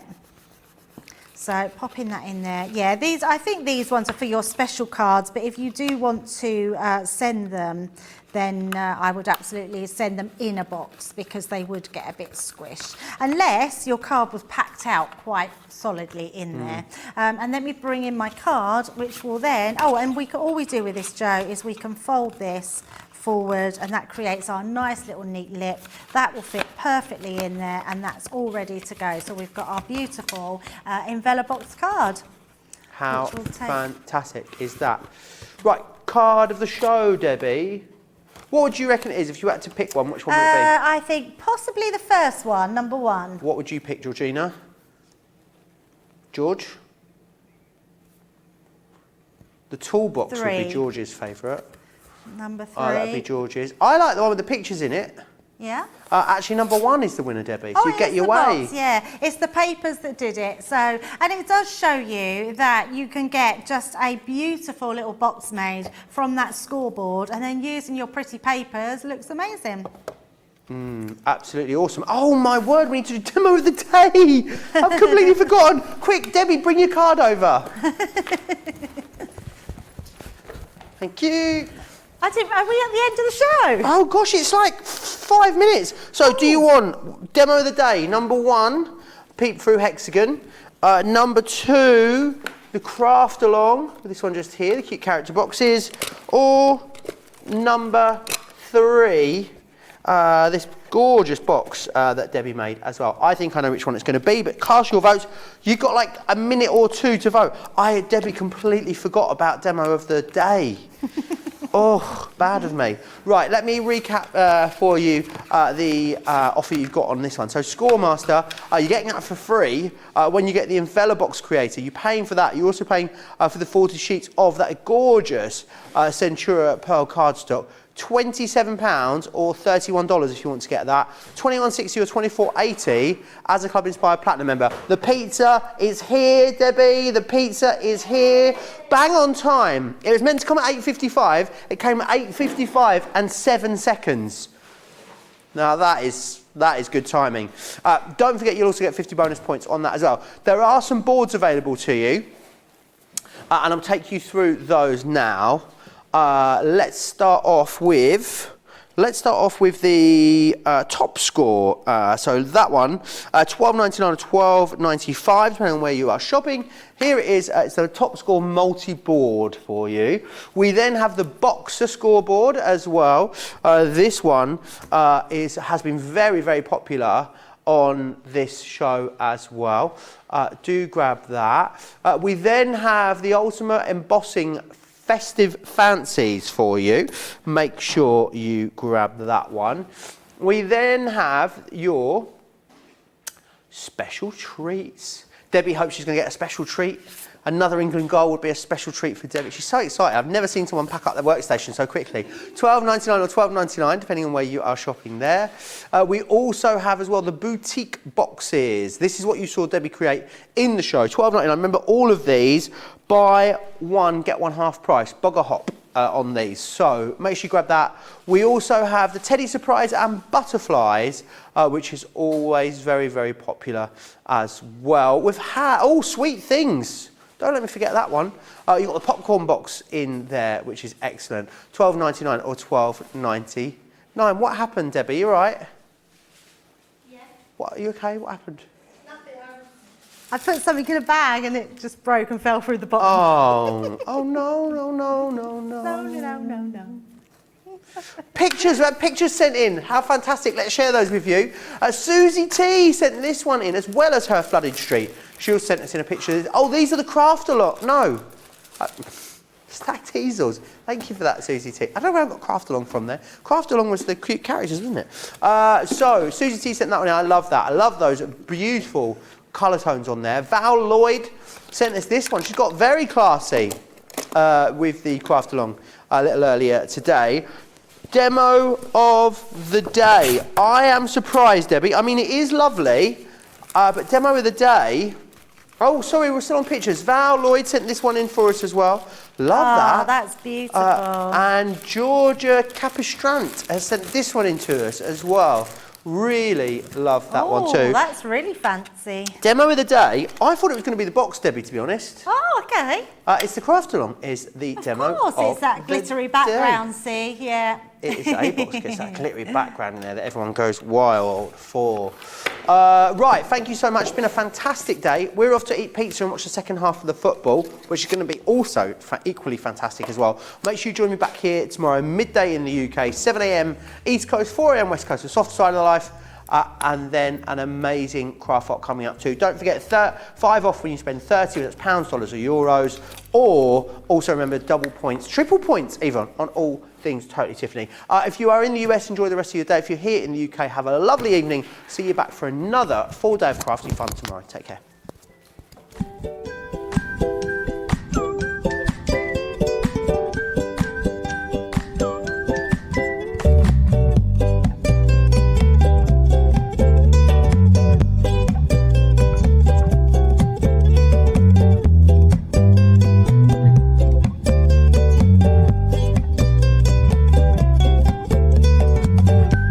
So popping that in there. Yeah, I think these ones are for your special cards, but if you do want to send them, then I would absolutely send them in a box because they would get a bit squished. Unless your card was packed out quite solidly in there. And let me bring in my card, which will then, and all we do with this, Joe, is we can fold this forward and that creates our nice little neat lip. That will fit perfectly in there and that's all ready to go. So we've got our beautiful envelope box card. How fantastic is that? Right, card of the show, Debbie. What would you reckon it is if you had to pick one? Which one would it be? I think possibly the first one, number 1. What would you pick, Georgina? George? The toolbox 3. would be George's favourite. Number 3. Oh, that'd be George's. I like the one with the pictures in it. Yeah? Actually, number 1 is the winner, Debbie. So you get your way. Box, yeah, it's the papers that did it. So, and it does show you that you can get just a beautiful little box made from that scoreboard, and then using your pretty papers looks amazing. Absolutely awesome. Oh my word, we need to do demo of the day. I've completely forgotten. Quick, Debbie, bring your card over. Thank you. Are we at the end of the show? Oh gosh, it's like 5 minutes. So do you want demo of the day? Number 1, peep through hexagon. Number 2, the craft along. This one just here, the cute character boxes. Or number 3, this gorgeous box that Debbie made as well. I think I know which one it's going to be, but cast your votes. You've got like a minute or 2 to vote. Debbie completely forgot about demo of the day. Oh, bad of me. Right, let me recap for you the offer you've got on this one. So Scoremaster, you're getting that for free when you get the envelope box creator. You're paying for that. You're also paying for the 40 sheets of that gorgeous Centura Pearl cardstock. £27 or $31 if you want to get that. $21.60 or $24.80 as a Club Inspired Platinum member. The pizza is here, Debbie. The pizza is here. Bang on time. It was meant to come at 8:55. It came at 8:55 and 7 seconds. Now that is good timing. Don't forget you'll also get 50 bonus points on that as well. There are some boards available to you, and I'll take you through those now. Let's start off with the top score. So that one, $12.99 or $12.95, depending on where you are shopping. Here it is. It's the top score multi-board for you. We then have the Boxer scoreboard as well. This one has been very, very popular on this show as well. Do grab that. We then have the Ultimate Embossing Festive Fancies for you. Make sure you grab that one. We then have your special treats. Debbie hopes she's going to get a special treat. Another England goal would be a special treat for Debbie. She's so excited. I've never seen someone pack up their workstation so quickly. $12.99 or $12.99, depending on where you are shopping there. We also have as well the boutique boxes. This is what you saw Debbie create in the show. $12.99. Remember, all of these, buy one, get one half price. Bugger hop on these. So make sure you grab that. We also have the Teddy Surprise and Butterflies, which is always very, very popular as well. With all sweet things. Don't let me forget that one. You've got the popcorn box in there, which is excellent. $12.99 or $12.99. What happened, Debbie? You all right? Yeah. What, are you okay? What happened? Nothing. I put something in a bag and it just broke and fell through the bottom. Oh no. No. Pictures, we had pictures sent in. How fantastic. Let's share those with you. Susie T sent this one in as well as her flooded street. She also sent us in a picture. Oh, these are the craft a lot. No. Stacked easels. Thank you for that, Susie T. I don't know where I got craft along from there. Craft along was the cute characters, wasn't it? So, Susie T sent that one in. I love that. I love those beautiful colour tones on there. Val Lloyd sent us this one. She's got very classy with the craft along a little earlier today. Demo of the day. I am surprised, Debbie. I mean, it is lovely, but demo of the day. Oh, sorry, we're still on pictures. Val Lloyd sent this one in for us as well. Love that. That's beautiful. And Georgia Capistrant has sent this one in to us as well. Really love that one too. Oh, that's really fancy. Demo of the day. I thought it was going to be the box, Debbie, to be honest. Oh, okay. It's the craft along. Is the demo. Of course, it's that glittery background. See, yeah. It is a box. Gets that glittery background in there that everyone goes wild for. Right, thank you so much. It's been a fantastic day. We're off to eat pizza and watch the second half of the football, which is going to be also equally fantastic as well. Make sure you join me back here tomorrow, midday in the UK, 7 a.m. East Coast, 4 a.m. West Coast, the soft side of life. And then an amazing craft lot coming up too. Don't forget 5 off when you spend 30, whether it's pounds, dollars or euros. Or also remember double points, triple points even on all things Totally Tiffany. If you are in the US, enjoy the rest of your day. If you're here in the UK, have a lovely evening. See you back for another full day of crafty fun tomorrow. Take care.